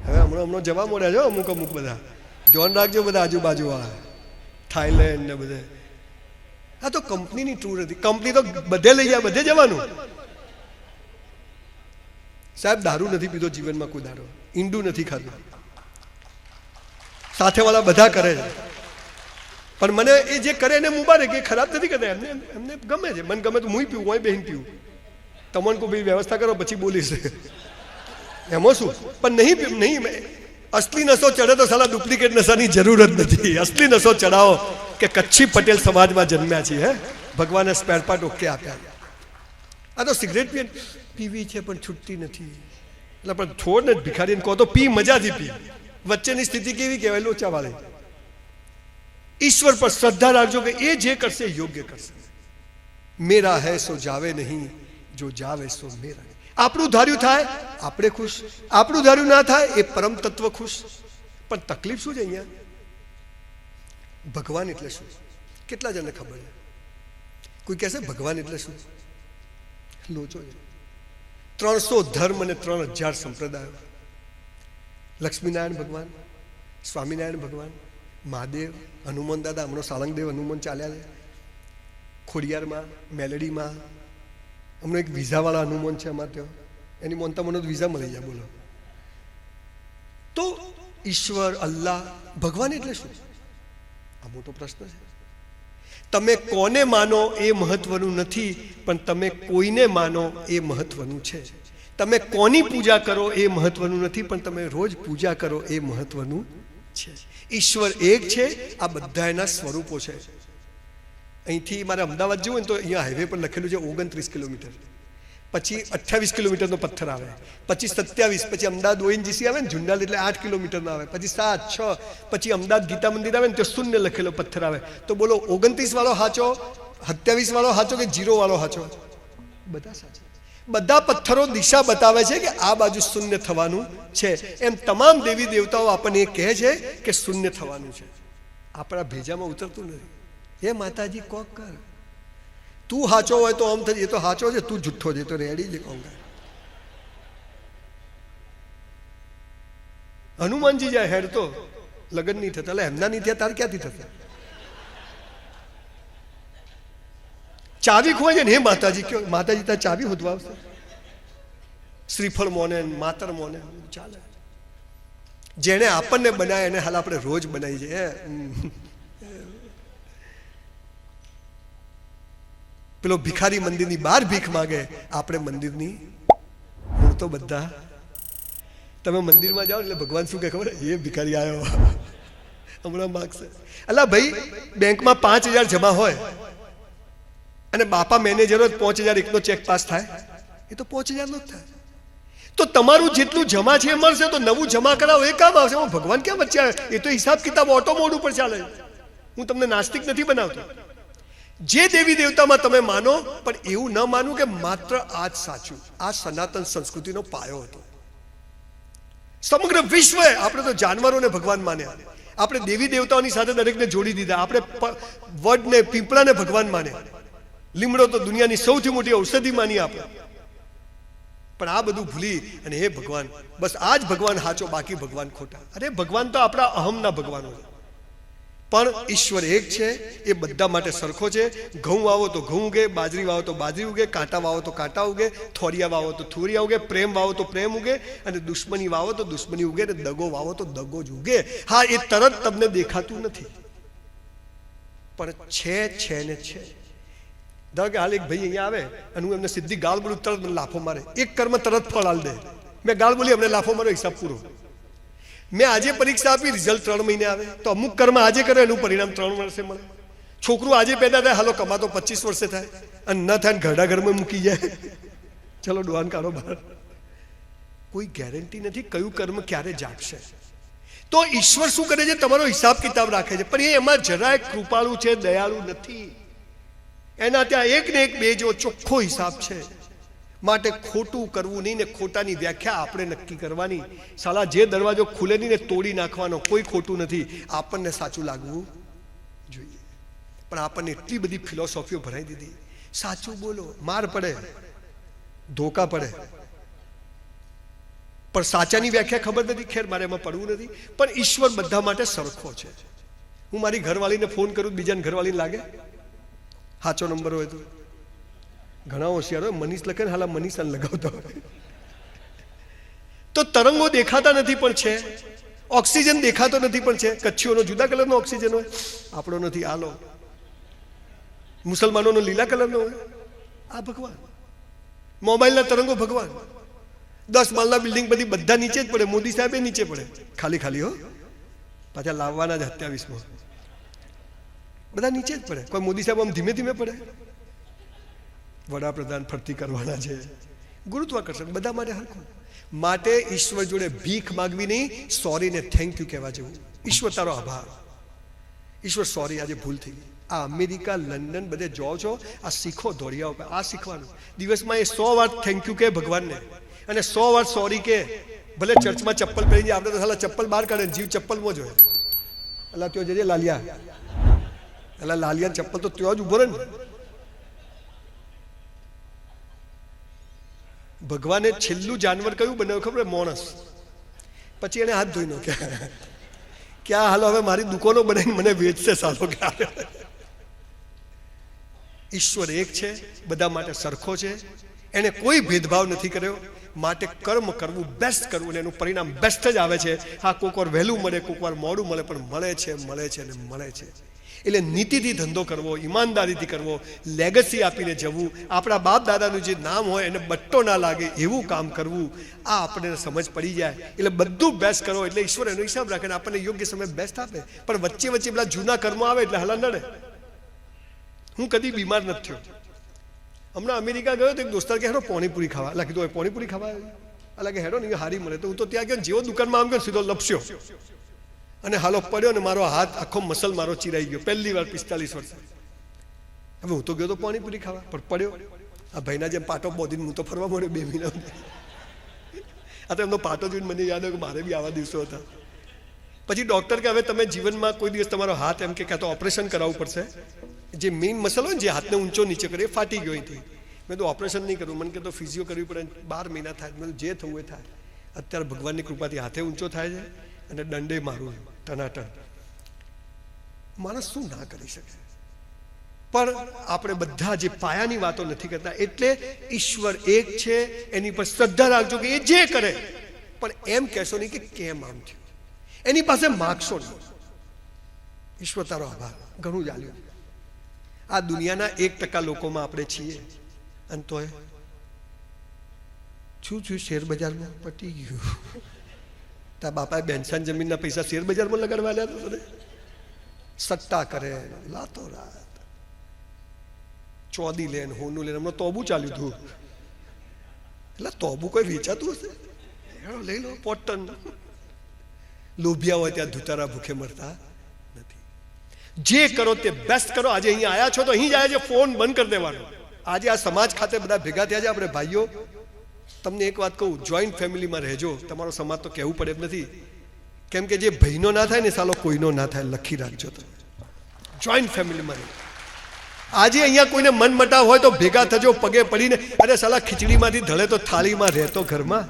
Speaker 1: હવે હમણાં જવા મળ્યા છો અમુક બધા. ધ્યાન રાખજો બધા આજુબાજુવાળા, થાઈલેન્ડ ને બધે. આ તો કંપનીની ટૂર હતી. કંપની તો બધે લઈ જાય, બધે જવાનું. સાહેબ દારૂ નથી પીધો જીવનમાં કોઈ દારૂ, ઈંડું નથી ખાધું, સાથેવાળા બધા કરે છે. પણ મને એ જે કરે એને મુબારક, એ ખરાબ નથી કરતા, એમને ગમે છે. મને ગમે તો હું પીવું, હું બહેન પીવું. તમને કોઈ ભાઈ વ્યવસ્થા કરો પછી બોલીશ, એમાં શું. પણ નહીં અસલી નશો ચડે તો સાલા ડુપ્લિકેટ નશાની જરૂર જ નથી. અસલી નશો ચડાવો કે કચ્છી પટેલ સમાજમાં જન્મ્યા છીએ. ભગવાને સ્પેર પાર્ટ ઓકે આપ્યા. આ તો સિગરેટ પીવી છે પણ છૂટતી નથી. એટલે પણ છોડ ને ભિખારીને કહો તો પી, મજાથી પી. વચ્ચેની સ્થિતિ કેવી કહેવાય? લોચાવાળી. ઈશ્વર પર શ્રદ્ધા રાખજો કે એ જે કરશે યોગ્ય કરશે. મેરા હૈ સો જાવે નહીં, જો જાવે સો મેરા. આપણું ધાર્યું થાય આપણે ખુશ, આપણું ધાર્યું ના થાય એ પરમ તત્વ ખુશ. પણ તકલીફ શું છે અહીંયા? ભગવાન એટલે શું? કેટલા જણને ખબર છે? કોઈ કહેશે ભગવાન એટલે શું? લોચો છે. 300 ધર્મ અને 3000 સંપ્રદાયો. લક્ષ્મીનારાયણ ભગવાન, સ્વામિનારાયણ ભગવાન, મહાદેવ, હનુમાન દાદા, હમણાં સાળંગદેવ હનુમાન ચાલ્યા છે, ખોડિયારમાં, મેલડીમાં. હમણાં એક વિઝાવાળા હનુમાન છે અમારે ત્યાં, એની મોનતા મને વિઝા મળી જાય. બોલો. તો ઈશ્વર, અલ્લાહ, ભગવાન એટલે શું? આ મોટો પ્રશ્ન છે. તમે કોને માનો એ મહત્વનું નથી, પણ તમે કોઈને માનો એ મહત્વનું છે. તમે કોની પૂજા કરો એ મહત્વનું નથી, પણ તમે રોજ પૂજા કરો એ મહત્વનું છે. ઈશ્વર એક છે, આ બધા એના સ્વરૂપો છે. અહીંથી મારે અમદાવાદ જવું ને તો અહીંયા હાઈવે પર લખેલું છે 29 કિલોમીટર, પછી 28 કિલોમીટરનો પથ્થર આવે, પછી 27, પછી અમદાવાદ ઓએનજીસી આવે ને ઝુંડાલ એટલે 8 કિલોમીટરનો આવે, પછી 7, 6, પછી અમદાવાદ ગીતા મંદિર આવે ને તો 0 લખેલો પથ્થર આવે. તો બોલો 29 વાળો સાચો, 27 વાળો સાચો કે 0 વાળો સાચો? બધા સાચા. બધા પથ્થરો દિશા બતાવે છે કે આ બાજુ શૂન્ય થવાનું છે. એમ તમામ દેવી દેવતાઓ આપણને એ કહે છે કે શૂન્ય થવાનું છે. આપણા ભેજામાં ઉતરતું નથી. હે માતાજી કોક કર, તું સાચો હોય તો આમ થઈ, એ તો સાચો છે, તું જુઠ્ઠો છે તો રેડી જ કહુંગા. હનુમાનજી જાય હેડ તો લગ્ન નહીં થતા, એટલે એમના નહીં થયા તાર ક્યાંથી થતા? ચાવી ખોવાય છે ને, હે માતાજી કયો, માતાજી તાર ચાવી હોદવા આવશે. શ્રીફળ મોને, માતર મોને ચાલે. જેને આપણને બનાવે એને હાલ આપણે રોજ બનાવી છે. પેલો ભિખારી મંદિરની બહાર ભીખ માગે, આપણે મંદિરની મૂળ તો બધા. તમે મંદિરમાં જાઓ એટલે ભગવાન શું કહે ખબર? એ ભિખારી આવ્યો હમણાં માગશે. અલા ભાઈ, બેંકમાં 5000 જમા હોય અને બાપા મેનેજર હોય 5001 નો ચેક પાસ થાય, એ તો 5000 નો જ થાય. તો તમારું જેટલું જમા છે એ મળશે, તો નવું જમા કરાવો એ કામ આવશે. ભગવાન ક્યાં વચ્ચે આવે? એ તો હિસાબ કિતાબ ઓટો મોડ ઉપર ચાલે. હું તમને નાસ્તિક નથી બનાવતો. જે દેવી દેવતામાં તમે માનો, પણ એવું ન માનું કે માત્ર આ જ સાચું. આ સનાતન સંસ્કૃતિનો પાયો હતો. સમગ્ર વિશ્વ, આપણે તો જાનવરોને ભગવાન માન્યા, આપણે દેવી દેવતાઓની સાથે દરેકને જોડી દીધા. આપણે વડને, પીપળાને ભગવાન માન્યા. લીમડો તો દુનિયાની સૌથી મોટી ઔષધિ માની આપણે. પણ આ બધું ભૂલી અને હે ભગવાન, બસ આ જ ભગવાન સાચો, બાકી ભગવાન ખોટા. અરે ભગવાન તો આપણા અહમના ભગવાનો છે. પણ ઈશ્વર એક છે, એ બધા માટે સરખો છે. ઘઉં વાવો તો ઘઉં ઉગે, બાજરી વાવો તો બાજરી ઉગે, કાંટા વાવો તો કાંટા ઉગે, થોરિયા વાવો તો થોરિયા ઉગે, પ્રેમ વાવો તો પ્રેમ ઉગે, અને દુશ્મની વાવો તો દુશ્મની ઉગે, અને દગો વાવો તો દગો જ ઉગે. હા, એ તરત તમને દેખાતું નથી, પણ છે ને છે. ધારો કે હાલ એક ભાઈ અહીંયા આવે અને હું એમને સીધી ગાળ બોલું, તરત મને લાફો મારે. એક કર્મ તરત ફળ હાલ દે. મેં ગાળ બોલી, અમને લાફો મારો, હિસાબ પૂરો. મેં આજે પરીક્ષા આપી, રિઝલ્ટ 3 મહિને આવે, તો અમુક કર્મ આજે કરે એનું પરિણામ 3 વર્ષે મળે. છોકરું આજે પેદા થાય, હાલો કમાતો 25 વર્ષે થાય, અને ન થાય ઘરડા ઘરમાં મૂકી જાય. ચલો ડોહાન કાઢો બહાર. કોઈ ગેરંટી નથી કયું કર્મ ક્યારે જાગશે. તો ઈશ્વર શું કરે છે? તમારો હિસાબ કિતાબ રાખે છે, પણ એ એમાં જરાય કૃપાળુ છે, દયાળુ નથી. એના ત્યાં એક ને એક બે જો ચોખ્ખો હિસાબ છે. માટે ખોટું કરવું નહીં, ને ખોટાની વ્યાખ્યા આપણે નક્કી કરવાની. સાલા જે દરવાજો ખુલે નહીં ને તોડી નાખવાનો. કોઈ ખોટું નથી, આપણને સાચું લાગવું જોઈએ. પણ આપણને એટલી બધી ફિલોસોફીઓ ભરાઈ દીધી. સાચું બોલો, માર પડે, ધોકા પડે, પણ સાચાની વ્યાખ્યા ખબર નથી. ખેર, મારે એમાં પડવું નથી. પણ ઈશ્વર બધા માટે સરખો છે. હું મારી ઘરવાળીને ફોન કરું, બીજાને ઘરવાળીને લાગે સાચો નંબર હોય તો? ઘણા હોશિયાર હોય, મનીષ લખે ને હાલા મનીષાને લગાવતા હોય. તો તરંગો દેખાતા નથી પણ છે, ઓક્સિજન દેખાતો નથી પણ છે. કચ્છીઓનો જુદા કલરનો ઓક્સિજન હોય, આપણો નથી. આલો મુસલમાનોનો લીલા કલરનો હોય. આ ભગવાન. મોબાઈલના તરંગો ભગવાન. 10 માળના બિલ્ડિંગ બધી બધા નીચે જ પડે. મોદી સાહેબ નીચે પડે, ખાલી ખાલી હો, પાછા લાવવાના જ 27માં બધા નીચે જ પડે. કોઈ મોદી સાહેબ આમ ધીમે ધીમે પડે. વડાપ્રધાન ફરતી કરવાના છે. ગુરુત્વાકર્ષણ બધા માટે હરખું. માટે ઈશ્વર જોડે ભીખ માગવી નહીં, સોરી ને થેન્ક યુ કહેવા જેવું. ઈશ્વર તારો આભાર. ઈશ્વર સોરી, આજે ભૂલ થઈ ગઈ. આ અમેરિકા, લંડન બધે જાઓ છો, આ શીખો ધોળિયા ઉપર. આ શીખવાનું. દિવસમાં એ 100 વાર થેન્ક યુ કે ભગવાનને, અને 100 વાર સોરી કે. ભલે ચર્ચમાં ચપ્પલ પહેરી જાય, આપણે તો સાલા ચપ્પલ બહાર કાઢે, જીવ ચપ્પલમાં જોઈએ. અલા ત્યાં જજે લાલિયા, અલા લાલિયા ચપ્પલ તો ત્યાં જ ઉભો રહે ને. ભગવાને છેલ્લું જાનવર કયું બનાવ્યું ખબર? માણસ. પછી એને હાથ ધોઈ નાખ્યા. ક્યાં હાલો હવે મારી દુકાનો બનાવીને મને વેચશે સાલો. ઈશ્વર એક છે, બધા માટે સરખો છે, એને કોઈ ભેદભાવ નથી કર્યો. માટે કર્મ કરવું, બેસ્ટ કરવું, એનું પરિણામ બેસ્ટ જ આવે છે. હા, કોક વાર વહેલું મળે, કોક વાર મોડું મળે, પણ મળે છે, મળે છે અને મળે છે. એટલે નીતિથી ધંધો કરવો, ઈમાનદારીથી કરવો, લેગસી આપીને જવું, આપણા બાપ દાદાનું જે નામ હોય એને બટ્ટો ના લાગે એવું કામ કરવું, આ આપણને સમજ પડી જાય. એટલે બધું બેસ્ટ કરો એટલે ઈશ્વર એનો હિસાબ રાખે ને આપણને યોગ્ય સમય બેસ્ટ આપે. પણ વચ્ચે વચ્ચે પેલા જૂના કર્મો આવે એટલે હલા નડે. હું કદી બીમાર નથી થયો. હમણાં અમેરિકા ગયો તો એક દોસ્તાર કે હેડો પાણીપુરી ખાવા. એટલે કીધું પાણીપુરી ખાવા? એટલે કે હેડો ને હારી મળે. તો હું તો ત્યાં ગયો, જેવો દુકાનમાં આમ ગયો સીધો લપસ્યો અને હાલો પડ્યો ને મારો હાથ આખો મસલ મારો ચીરાઈ ગયો. પહેલી વાર 45 વર્ષ. હવે હું તો ગયો તો પાણીપુરી ખાવા, પણ પડ્યો. આ ભાઈના જેમ પાટો બોધીને હું તો ફરવા મળ્યો 2 મહિના. આ તો એમનો પાટો જોઈને મને યાદ આવ્યું કે મારે બી આવા દિવસો હતા. પછી ડૉક્ટર કે હવે તમે જીવનમાં કોઈ દિવસ તમારો હાથ એમ કે કાં તો ઓપરેશન કરાવવું પડશે. જે મેઇન મસલ હોય ને જે હાથને ઊંચો નીચે કરે એ ફાટી ગયો હતી. મેં તો ઓપરેશન નહીં કરવું, મને કે તો ફિઝિયો કરવી પડે, 12 મહિના થાય. મેં જે થવું એ થાય. અત્યારે ભગવાનની કૃપાથી હાથે ઊંચો થાય છે અને દંડે મારું ટનાટન. માણસ શું ના કરી શકે? પણ આપણે બધા જે પાયાની વાતો નથી કરતા. એટલે ઈશ્વર એક છે, એની પર શ્રદ્ધા રાખજો કે એ જે કરે, પણ એમ કહેશો નહીં કે કેમ આમ થયું. એની પાસે માગશો નહીં. ઈશ્વર તારો આભાર, ઘણું ચાલ્યું. આ દુનિયાના 1% લોકોમાં આપણે છીએ. અને તોય છું શેર બજારમાં પટી ગયું. તારા બાપાએ બેનસાન જમીનના પૈસા શેર બજારમાં લગાડવા લ્યા તો સટ્ટા કરે, લાતો રાત ચોદી લે, હોનું લે. હમણાં તોબું ચાલ્યું હતું. એટલે તોબું કોઈ વેચાતું હશે? લઈ લો પોટન. લોભિયા હોય ત્યાં ધુતારા ભૂખે મરતા નથી. જે કરો તે બેસ્ટ કરો. આજે અહીંયા આવ્યા છો તો અહીં જ આવ્યા છે, ફોન બંધ કરી દેવાનો. આજે આ સમાજ ખાતે બધા ભેગા થયા છે આપણે ભાઈઓ. તમને એક વાત કહું, જોઈન્ટ ફેમિલીમાં રહેજો. તમારો સમાજ તો કહેવું પડે એમ નથી, કેમ કે જે ભાઈનો ના થાય ને સાલો કોઈનો ના થાય. લખી રાખજો તમે, જોઈન્ટ ફેમિલીમાં રહે. આજે અહીંયા કોઈને મન મટાવ હોય તો ભેગા થજો, પગે પડીને. અરે સાલા ખીચડીમાંથી ધળે તો થાળીમાં રહેતો ઘરમાં.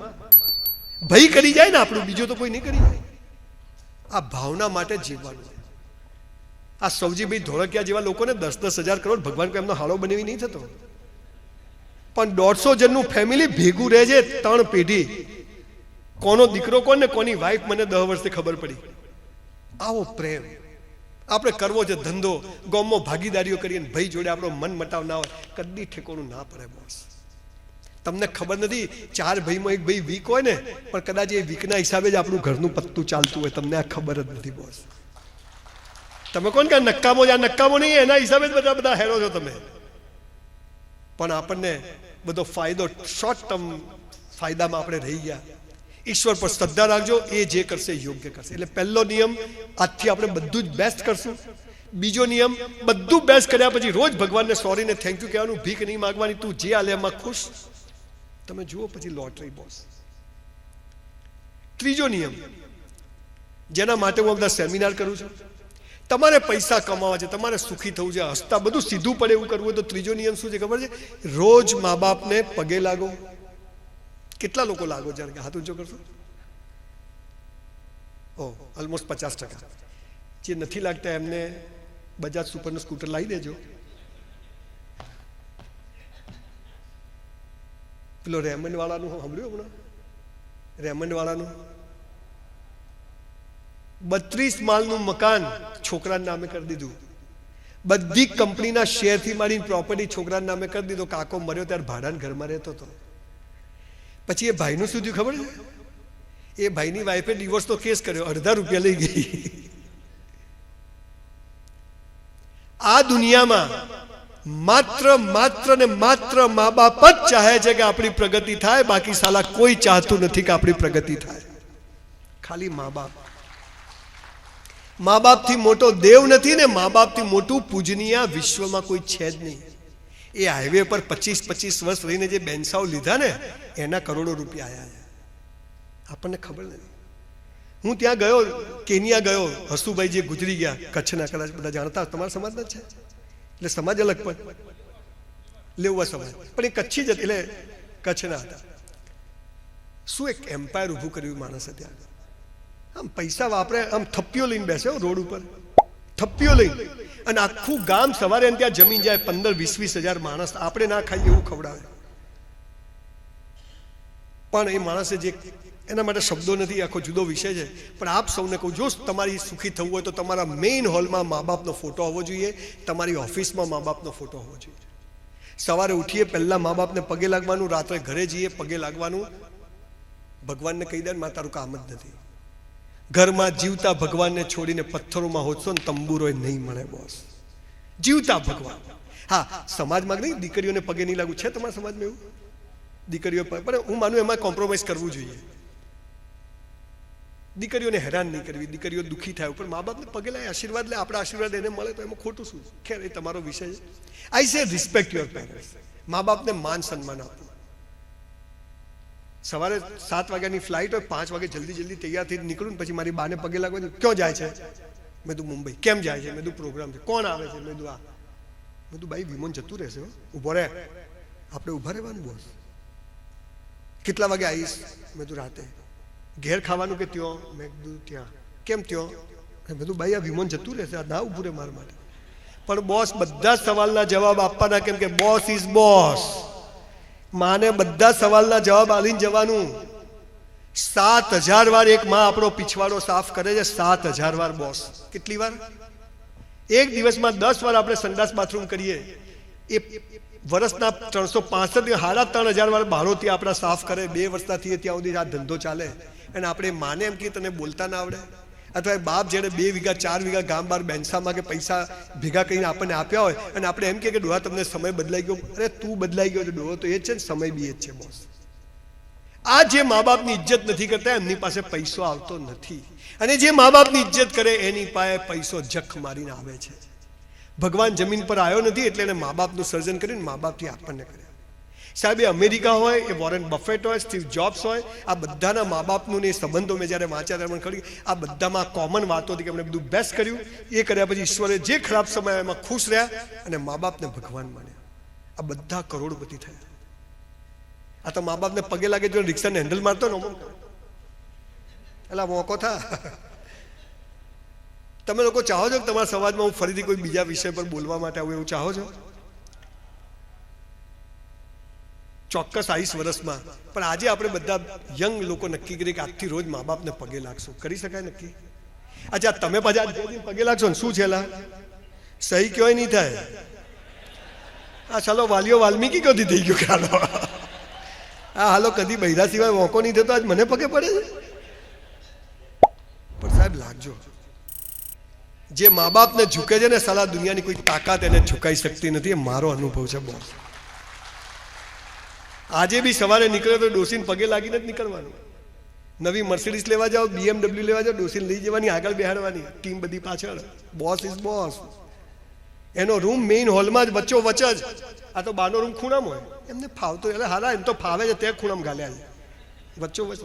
Speaker 1: ભાઈ કરી જાય ને આપણું, બીજું તો કોઈ નહીં કરી જાય. આ ભાવના માટે જીવવાનું. આ સૌજીભાઈ ધોળકિયા જેવા લોકોને 10-10 હજાર કરોડ ભગવાન કોઈ એમનો હાળો બનાવી નહીં થતો. પણ 150 જણનું ફેમિલી ભેગું રહે છે, 3 પેઢી. કોનો દીકરો કોણ ને કોની વાઈફ મને 10 વર્ષથી ખબર પડી. આવો પ્રેમ આપણે કરવો છે. ધંધો ગામમાં ભાગીદારીઓ કરીએ, ભાઈ જોડે આપણો મન મટાવ ના હોય, કદી ઠેકોનું ના પડે બોસ. તમને ખબર નથી, 4 ભાઈમાં એક ભાઈ વીક હોય ને, પણ કદાચ એ વીકના હિસાબે જ આપણું ઘરનું પત્તું ચાલતું હોય. તમને આ ખબર જ નથી બોસ. તમે કોણ કે નક્કામો જ, આ નક્કામો નહીં, એના હિસાબે જ બધા હેરો છો તમે. પણ આપણને બધો ફાયદો શોર્ટ ટર્મ ફાયદામાં આપણે રહી ગયા. ઈશ્વર પર શ્રદ્ધા રાખજો, એ જે કરશે યોગ્ય કરશે. એટલે પહેલો નિયમ, આજથી આપણે બધું જ બેસ્ટ કરશું. બીજો નિયમ, બધું બેસ્ટ કર્યા પછી રોજ ભગવાનને સોરી ને થેન્ક યુ કહેવાનું, ભીખ નહીં માગવાની. તું જે આલે એમાં ખુશ. તમે જુઓ પછી લોટરી બોસ. ત્રીજો નિયમ, જેના માટે હું બધા સેમિનાર કરું છું, તમારે પૈસા કમાવા છે, તમારે સુખી થવું છે, હસતા બધું સીધું પડે એવું કરવું હોય તો ત્રીજો નિયમ શું છે ખબર છે? રોજ મા બાપને પગે લાગો. કેટલા લોકો લાગો? જરા હાથ ઊંચો કરશો. ઓલમોસ્ટ 50%. જે નથી લાગતા એમને બજાજ સુપરનું સ્કૂટર લાવી દેજો. પેલો રેમંડ વાળાનું સાંભળ્યું હમણાં? રેમંડ વાળાનું 32 માળનું મકાન છોકરાના નામે કરી દીધું. બધી કંપનીના શેરથી માંડીને પ્રોપર્ટી છોકરાના નામે કરી દીધો. કાકો મર્યો ત્યારે ભાડાના ઘરમાં રહેતો હતો. પછી એ ભાઈનું શું થયું ખબર છે? એ ભાઈની વાઈફે ડિવોર્સનો કેસ કર્યો, અડધા રૂપિયા લઈ ગઈ. આ દુનિયામાં માત્ર ને માત્ર મા બાપ જ ચાહે છે કે આપણી પ્રગતિ થાય. બાકી સાલા કોઈ ચાહતું નથી કે આપણી પ્રગતિ થાય. ખાલી મા બાપ. મા બાપથી મોટો દેવ નથી ને મા બાપથી મોટું પૂજનીય વિશ્વમાં કોઈ છે જ નહીં. એ હાઈવે પર 25-25 વર્ષ રહીને જે બેન્સાઓ લીધા ને એના કરોડો રૂપિયા આવ્યા. આપણને ખબર નથી. હું ત્યાં ગયો, કેનિયા ગયો, હસુભાઈ જે ગુજરી ગયા, કચ્છના, કદાચ બધા જાણતા તમારા સમાજના છે, એટલે સમાજ અલગ પણ લેવા સમાજ, પણ એ કચ્છી જ એટલે કચ્છના હતા. શું એક એમ્પાયર ઊભું કર્યું માણસે ત્યાં. આમ પૈસા વાપરે, આમ થપ્પીઓ લઈને બેસે રોડ ઉપર, થપ્પીઓ લઈને, અને આખું ગામ સવારે ત્યાં જમીન જાય. 15-20 હજાર માણસ, આપણે ના ખાઈએ એવું ખવડાવે. પણ એ માણસે જે, એના માટે શબ્દો નથી, આખો જુદો વિષય છે. પણ આપ સૌને કહું, જો તમારી સુખી થવું હોય તો તમારા મેઇન હોલમાં મા બાપનો ફોટો હોવો જોઈએ, તમારી ઓફિસમાં મા બાપનો ફોટો હોવો જોઈએ. સવારે ઉઠીએ પહેલા મા બાપને પગે લાગવાનું, રાત્રે ઘરે જઈએ પગે લાગવાનું. ભગવાનને કહી દે માં તારું કામ જ નથી. ઘરમાં જીવતા ભગવાનને છોડીને પથ્થરોમાં હોચશો ને તંબુરોય નહીં મળે બોસ. જીવતા ભગવાન. હા, સમાજમાં નહીં દીકરીઓને પગે નહીં લાગવું છે તમારા સમાજમાં એવું? દીકરીઓ પણ હું માનું એમાં કોમ્પ્રોમાઇઝ કરવું જોઈએ. દીકરીઓને હેરાન નહીં કરવી, દીકરીઓ દુઃખી થાય, પણ મા બાપને પગે લાગે, આશીર્વાદ લે, આપણા આશીર્વાદ એને મળે તો એમાં ખોટું શું? ખેર, એ તમારો વિષય છે. આઈ સે રિસ્પેક્ટ યોર પેરેન્ટ્સ. મા બાપને માન સન્માન આપો. સવારે 7 વાગ્યાની ફ્લાઇટ હોય, 5 વાગે જલ્દી તૈયાર થઈ નીકળું, પછી મારી બાને પગે લાગવા, ક્યાં જાય છે? મેં કીધું મુંબઈ. કેમ જાય છે? મેં કીધું પ્રોગ્રામ છે. કોણ આવે છે? મેં કીધું આ. મેં કીધું ભાઈ વિમાન જતું રહેશે, ઊભો રહે, આપણે ઊભા રહેવાનું બોસ. કેટલા વાગે આવીશ? મેં કીધું રાતે. ઘેર ખાવાનું કે ત્યાં? મેં કીધું ત્યાં. કેમ ત્યાં? મેં કીધું ભાઈ આ વિમાન જતું રહેશે, આ ના ઊભું રહે મારા માટે. પણ બોસ બધા સવાલના જવાબ આપવાના, કેમ કે બોસ ઇઝ બોસ. માને બધા સવાલના જવાબ આલીને જવાનું. 7000 વાર એક માં આપણો પીછવાડો સાફ કરે છે. 7000 વાર બોસ. કેટલી વાર? એક દિવસમાં 10 વાર આપણે સંડાસ બાથરૂમ કરીએ. એ વર્ષના 365 3,500 વાર બારોથી આપણા સાફ કરે. 2 વર્ષથી ત્યાં સુધી આ ધંધો ચાલે. અને આપણે માને એમ કે તને બોલતા ના આવડે, અથવા બાપ જેને 2 વીઘા 4 વીઘા ગામ બહાર બેન્સામાં કે પૈસા ભેગા કરીને આપણને આપ્યા હોય, અને આપણે એમ કે ડોહા તમને સમય બદલાઈ ગયો. અરે તું બદલાઈ ગયો છે ડોહો, તો એ જ છે ને, સમય બી એ જ છે બોસ. આ જે મા બાપની ઇજ્જત નથી કરતા એમની પાસે પૈસો આવતો નથી, અને જે મા બાપની ઇજ્જત કરે એની પાસે પૈસો જખ મારીને આવે છે. ભગવાન જમીન પર આવ્યો નથી એટલે એને મા બાપનું સર્જન કર્યું, મા બાપથી આપણને કર્યા. સાહેબ, એ અમેરિકા હોય, એ વોરેન બફેટ હોય, સ્ટીવ જોબ્સ હોય, આ બધાના મા બાપનું ને સંબંધો મેં જ્યારે વાંચ્યા ત્યારે મને ખરી, આ બધામાં કોમન વાતો હતી કે એમણે બધું બેસ્ટ કર્યું. એ કર્યા પછી ઈશ્વરે જે ખરાબ સમય એમાં ખુશ રહ્યા અને મા બાપને ભગવાન માન્યા. આ બધા કરોડપતિ થયા. આ તો મા બાપને પગે લાગે, જો રિક્ષાને હેન્ડલ મારતો ને એટલે મોકો થા. તમે લોકો ચાહો છો કે તમારા સમાજમાં હું ફરીથી કોઈ બીજા વિષય પર બોલવા માટે આવું, એવું ચાહો છો? ચોક્કસ 20 વર્ષમાં. પણ આજે આપણે બધા યંગ લોકો નક્કી કરીએ કે આજથી રોજ મા બાપને પગે લાગશું. કરી શકાય નક્કી? અચ્છા, તમે પાછા પગે લાગશો ને શું છે? સહી કહેવાય નહીં થાય. હા ચાલો, વાલીઓ વાલ્મીકી કદી થઈ ગયો ખ્યાલો. હા હાલો, કદી બૈરા સિવાય મોકો નહીં થતો, આજ મને પગે પડે છે. પણ સાહેબ લાગજો, જે મા બાપને ઝૂકે છે ને, સાલા દુનિયાની કોઈ તાકાત એને ઝુકાઈ શકતી નથી. એ મારો અનુભવ છે બોસ. આજે બી સવારે નીકળે તો ડોસીને પગે લાગીને જ નીકળવાનું. નવી મર્સિડીઝ લેવા જાઓ, BMW લેવા જાઓ, ડોસીને લઈ જવાની, આગળ બેહાડવાની, ટીમ બધી પાછળ. Boss is boss. એનો રૂમ મેઇન હોલમાં જ વચ્ચો વચ જ. આ તો બારનો રૂમ ખૂણામાં હોય, એમને ફાવતો, એટલે હાલા એમ તો ફાવે છે તે ખૂણામાં ગાલ્યા છે, વચ્ચો વચ.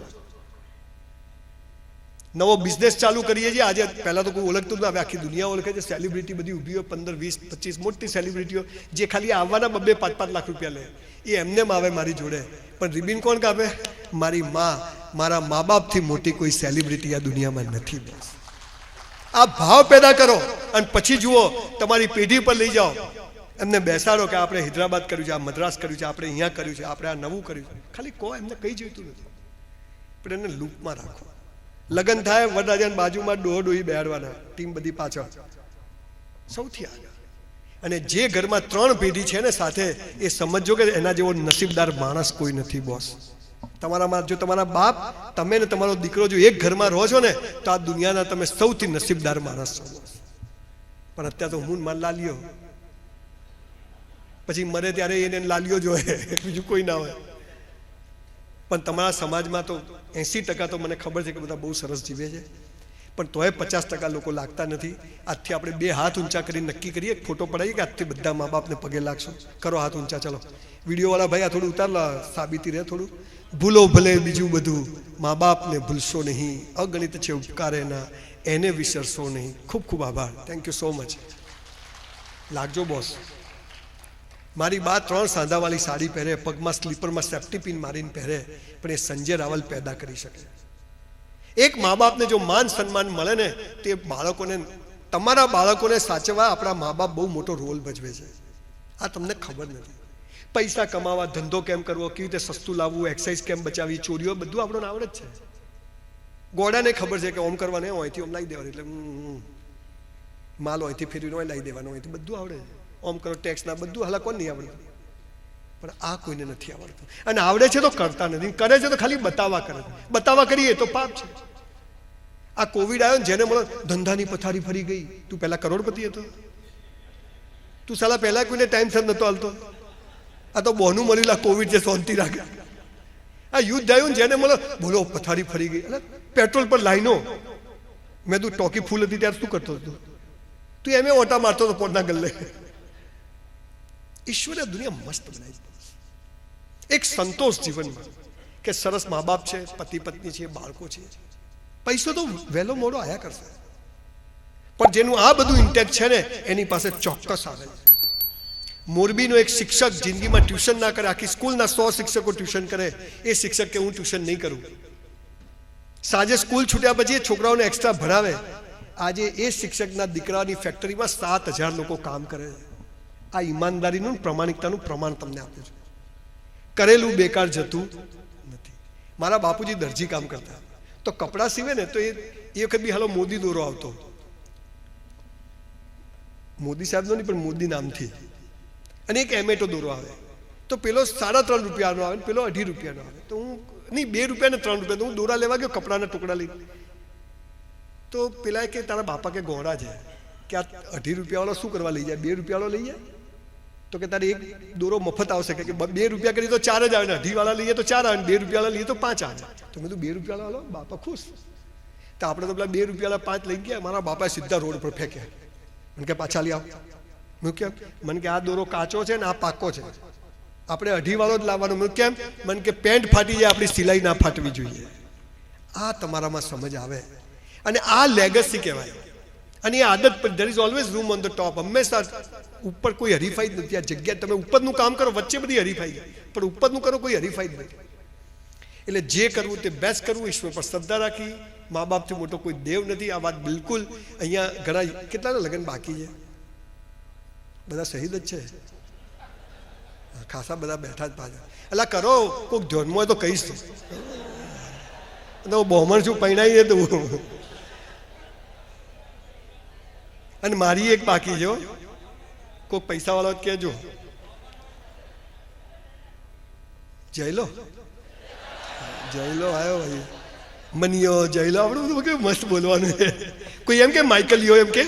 Speaker 1: નવો બિઝનેસ ચાલુ કરીએ છીએ આજે. પહેલા તો કોઈ ઓળખતું નથી, હવે આખી દુનિયા ઓળખે છે. સેલિબ્રિટી બધી ઊભી હોય, 15, 20, 25 મોટી સેલિબ્રિટીઓ, જે ખાલી આવવાના 2-5 લાખ રૂપિયા લે. એ એમને આવે મારી જોડે, પણ રિબિન કોણ કાપે? મારી માં. મારા મા બાપથી મોટી કોઈ સેલિબ્રિટી આ દુનિયામાં નથી. બસ આ ભાવ પેદા કરો અને પછી જુઓ, તમારી પેઢી પર લઈ જાઓ, એમને બેસાડો કે આપણે હૈદરાબાદ કર્યું છે, આ મદ્રાસ કર્યું છે, આપણે અહીંયા કર્યું છે, આપણે આ નવું કર્યું છે. ખાલી કહો, એમને કંઈ જોઈતું નથી, પણ એને લૂપમાં રાખો. લગ્ન થાય, વરરાજાની બાજુમાં ડોહી બેહાડવાના, ટીમ બધી પાછળ, સૌથી આગળ. અને જે ઘરમાં 3 પેઢી છે ને સાથે, એ સમજો કે એના જેવો નસીબદાર માણસ કોઈ નથી બોસ. તમારામાં જો તમારા બાપ, તમે ને તમારો દીકરો જો એક ઘરમાં રહો છો ને, તો આ દુનિયાના તમે સૌથી નસીબદાર માણસ છો બોસ. પણ અત્યારે તો હું માન લાલીઓ, પછી મરે ત્યારે એને લાલીઓ જોઈએ, બીજું કોઈ ના હોય. પણ તમારા સમાજમાં તો 80% તો મને ખબર છે કે બધા બહુ સરસ જીવે છે. પણ તોય 50% લોકો લાગતા નથી. આજથી આપણે 2 હાથ ઊંચા કરીને નક્કી કરીએ, એક ફોટો પડાવીએ કે આજથી બધા મા બાપને પગે લાગશું. કરો હાથ ઊંચા, ચલો. વિડીયોવાળા ભાઈ આ થોડું ઉતાર, સાબિતી રહે થોડું. ભૂલો ભલે બીજું બધું, મા બાપને ભૂલશો નહીં, અગણિત છે ઉપકાર એના, એને વિસરશો નહીં. ખૂબ ખૂબ આભાર, થેન્ક યુ સો મચ. લાગજો બોસ. મારી બા 3 સાંધાવાળી સાડી પહેરે, પગમાં સ્લીપરમાં સેફ્ટી પિન મારીને પહેરે, પણ એ સંજય રાવલ પેદા કરી શકે. એક મા બાપને જો માન સન્માન મળે ને, તે બાળકોને, તમારા બાળકોને સાચવવા આપણા મા બાપ બહુ મોટો રોલ ભજવે છે. આ તમને ખબર નથી. પૈસા કમાવા, ધંધો કેમ કરવો, કેવી રીતે સસ્તું લાવવું, એક્સાઇઝ કેમ બચાવી, ચોરીઓ, બધું આપણને આવડે જ છે. ગોડાને ખબર છે કે ઓમ કરવાને હોયથી ઓમ લાવી દેવાનું, એટલે માલ હોયથી ફેરવીને હોય લાવી દેવાનું, હોયથી બધું આવડે. ઓમ કરો ટેક્સના બધું હાલા કોણ નહીં આવડતું, પણ આ કોઈને નથી આવડતું. અને આવડે છે તો કરતા નથી, કરે છે તો ખાલી બતાવવા કરે. બતાવવા કરીએ તો પાપ છે. આ કોવિડ આવ્યો ને, જેને મળે ધંધાની પથારી ફરી ગઈ. તું પહેલા કરોડપતિ હતો, તું સાલા પહેલા કોઈને ટાઈમસર નતો હાલતો. આ તો બોનું મળેલા કોવિડ જે શાંતિ રાખે. આ યુદ્ધ આવ્યું ને, જેને મળે બોલો પથારી ફરી ગઈ. એટલે પેટ્રોલ પર લાઈનો. મેં તું ટોકી ફૂલ હતી ત્યારે શું કરતો હતો? તું એમ ઓટા મારતો હતો પોરના ગલ્લે. ઈશ્વરે દુનિયા મસ્ત બનાવી. એક સંતોષ જીવનમાં કે સરસ મા બાપ છે, પતિ પત્ની છે, બાળકો છે. પૈસો તો વહેલો મોડો આયા કરશે, પણ જેનું આ બધું ઇન્ટેક્ટ છે ને, એની પાસે ચોક્કસ આવે. મોરબીનો એક શિક્ષક જિંદગીમાં ટ્યુશન ના કરે, આખી સ્કૂલના 100 શિક્ષકો ટ્યુશન કરે. એ શિક્ષક કે હું ટ્યુશન નહીં કરું. સાંજે સ્કૂલ છૂટ્યા પછી છોકરાઓને એક્સ્ટ્રા ભણાવે. આજે એ શિક્ષકના દીકરાની ફેક્ટરીમાં 7000 લોકો કામ કરે. આ ઈમાનદારીનું, પ્રામાણિકતાનું પ્રમાણ તમને આપું છું. કરેલું બેકાર જતું નથી. મારા બાપુજી દરજી કામ કરતા, તો કપડાં સીવે ને તો એ વખત બી હાલો મોદી દોરો આવતો. મોદી સાહેબનો નહીં, પણ મોદી નામથી. અને એક એમેટો દોરો આવે, તો પેલો 3.5 રૂપિયાનો આવે, પેલો 2.5 રૂપિયાનો આવે. તો હું નહીં, 2 રૂપિયા ને 3 રૂપિયા. તો હું દોરા લેવા ગયો કપડાના ટુકડા લઈને. તો પેલા કે તારા બાપા કે ગોળા છે, કે આ 2.5 રૂપિયાવાળો શું કરવા લઈ જાય, 2 રૂપિયાવાળો લઈ જાય? તો કે તારે એક દોરો મફત આવશે, કે 2 રૂપિયા કરી તો 4 જ આવે ને, 2.5 વાળા લઈએ તો 4 આવે, 2 રૂપિયાવાળા લઈએ તો 5 આવે. તો મેં તો 2 રૂપિયાવાળા લો, બાપા ખુશ. તો આપણે તો પેલા 2 રૂપિયાવાળા 5 લઈ ગયા. મારા બાપા સીધા રોડ પર ફેંક્યા. મને કે પાછા લઈ આવ. મેં કેમ? મને કે આ દોરો કાચો છે ને આ પાકો છે, આપણે 2.5 વાળો જ લાવવાનો. મેં કેમ? મને કે પેન્ટ ફાટી જાય, આપણી સિલાઈ ના ફાટવી જોઈએ. આ તમારામાં સમજ આવે, અને આ લેગસી કહેવાય. અને એ આદત, there is always room on the top. હંમેશા ઉપર કોઈ હરીફાઈ જ નથી. આ જગ્યા તમે ઉપરનું કામ કરો, વચ્ચે બધી હરીફાઈ જાય, પણ ઉપરનું કરો કોઈ હરીફાઈ જ નથી. એટલે જે કરવું તે બેસ્ટ કરવું, ઈશ્વર પર શ્રદ્ધા રાખી. મા બાપથી મોટો કોઈ દેવ નથી. આ વાત બિલકુલ. અહીંયા ઘણા કેટલાના લગ્ન બાકી છે? બધા શહીદ જ છે. ખાસા બધા બેઠા જ પાછા. એટલે કરો, કોઈક ધ્યાનમાં હોય તો કહીશ. હું બહુમણ છું, પૈણાઈ દે તું. અને મારી એક બાકી છે, કોઈક પૈસા વાળો કહેજો. જયલો આવ્યો ભાઈ, મનિયો જયલો. આપણું કેવું મસ્ત બોલવાનું છે. કોઈ એમ કે માઇકલ યો, એમ કે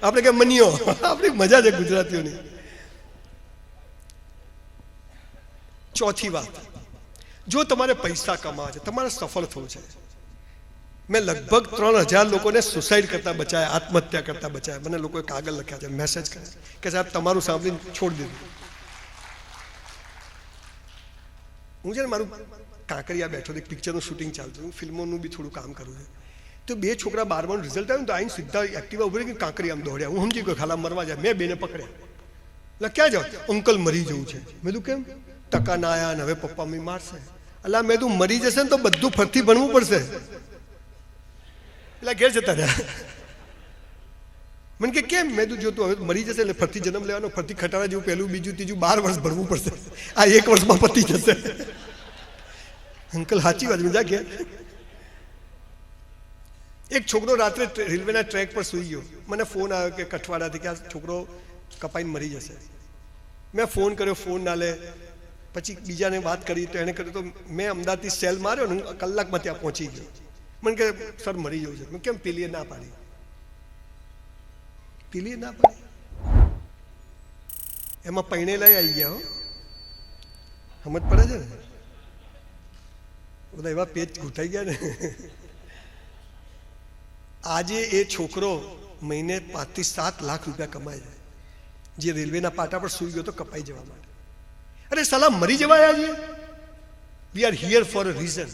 Speaker 1: આપણે કે મનિયો. આપણી મજા છે ગુજરાતીઓની. ચોથી વાત, જો તમારે પૈસા કમાવા છે, તમારે સફળ થવું છે. મેં લગભગ 3000 લોકોને સુસાઇડ કરતા બચાયા, આત્મહત્યા કરતા બચાયા. મને લોકોએ કાગળ લખ્યા છે, મેસેજ કર્યા કે સાહેબ તમારું સાંભળીને છોડી દીધું. હું છે ને, મારું કાંકરિયા બેઠો હતો, એક પિક્ચરનું શૂટિંગ ચાલતું, હું ફિલ્મોનું બી થોડું કામ કરું છું. તો 2 છોકરા 12માનું રિઝલ્ટ આવ્યું ને, તો આઈને સીધા એક્ટિવા ઉભરી કે કાંકરિયામાં દોડ્યા. હું સમજી ગયો ખાલા મરવા જાય. મેં બેને પકડ્યા. એટલે ક્યાં જાઓ? અંકલ મરી જવું છે. મેં તું કેમ? ટકા ના આયા ને હવે પપ્પા મમ્મી મારશે. એટલે મેં તું મરી જશે ને તો બધું ફરતી ભણવું પડશે. એટલે ઘેર જતા રહ્યા. મને કે કેમ? મેં તું જોતું હવે મરી જશે એટલે ફરતી જન્મ લેવાનો, ફરતી ખટારા જેવું પહેલું બીજું ત્રીજું 12 વર્ષ ભણવું પડશે. આ 1 વર્ષમાં પતી જશે. અંકલ સાચી વાત. મજા ઘેર. એક છોકરો રાત્રે રેલવેના ટ્રેક પર સૂઈ ગયો. મને ફોન આવ્યો કે કઠવાડાથી કે આ છોકરો કપાઈને મરી જશે. મેં ફોન કર્યો, ફોન ના લે. પછી બીજાને વાત કરી તો એને કર્યું, તો મેં અમદાવાદથી સેલ માર્યો ને, કલાકમાં ત્યાં પહોંચી ગયો. મને કે સર મરી જવું છે. મેં કેમ? પેલીએ ના પાડી. પેલીએ ના પાડી. એમાં પૈણેલા આવી ગયા. હો, સમજ પડે છે ને? બધા એવા પેજ ઘૂંટાઈ ગયા ને. આજે એ છોકરો મહિને 5 થી 7 લાખ રૂપિયા કમાય છે, જે રેલવેના પાટા પર સૂઈ ગયો તો કપાઈ જવા માટે. અરે સાલા મરી જવાયા છે. We are here for a reason.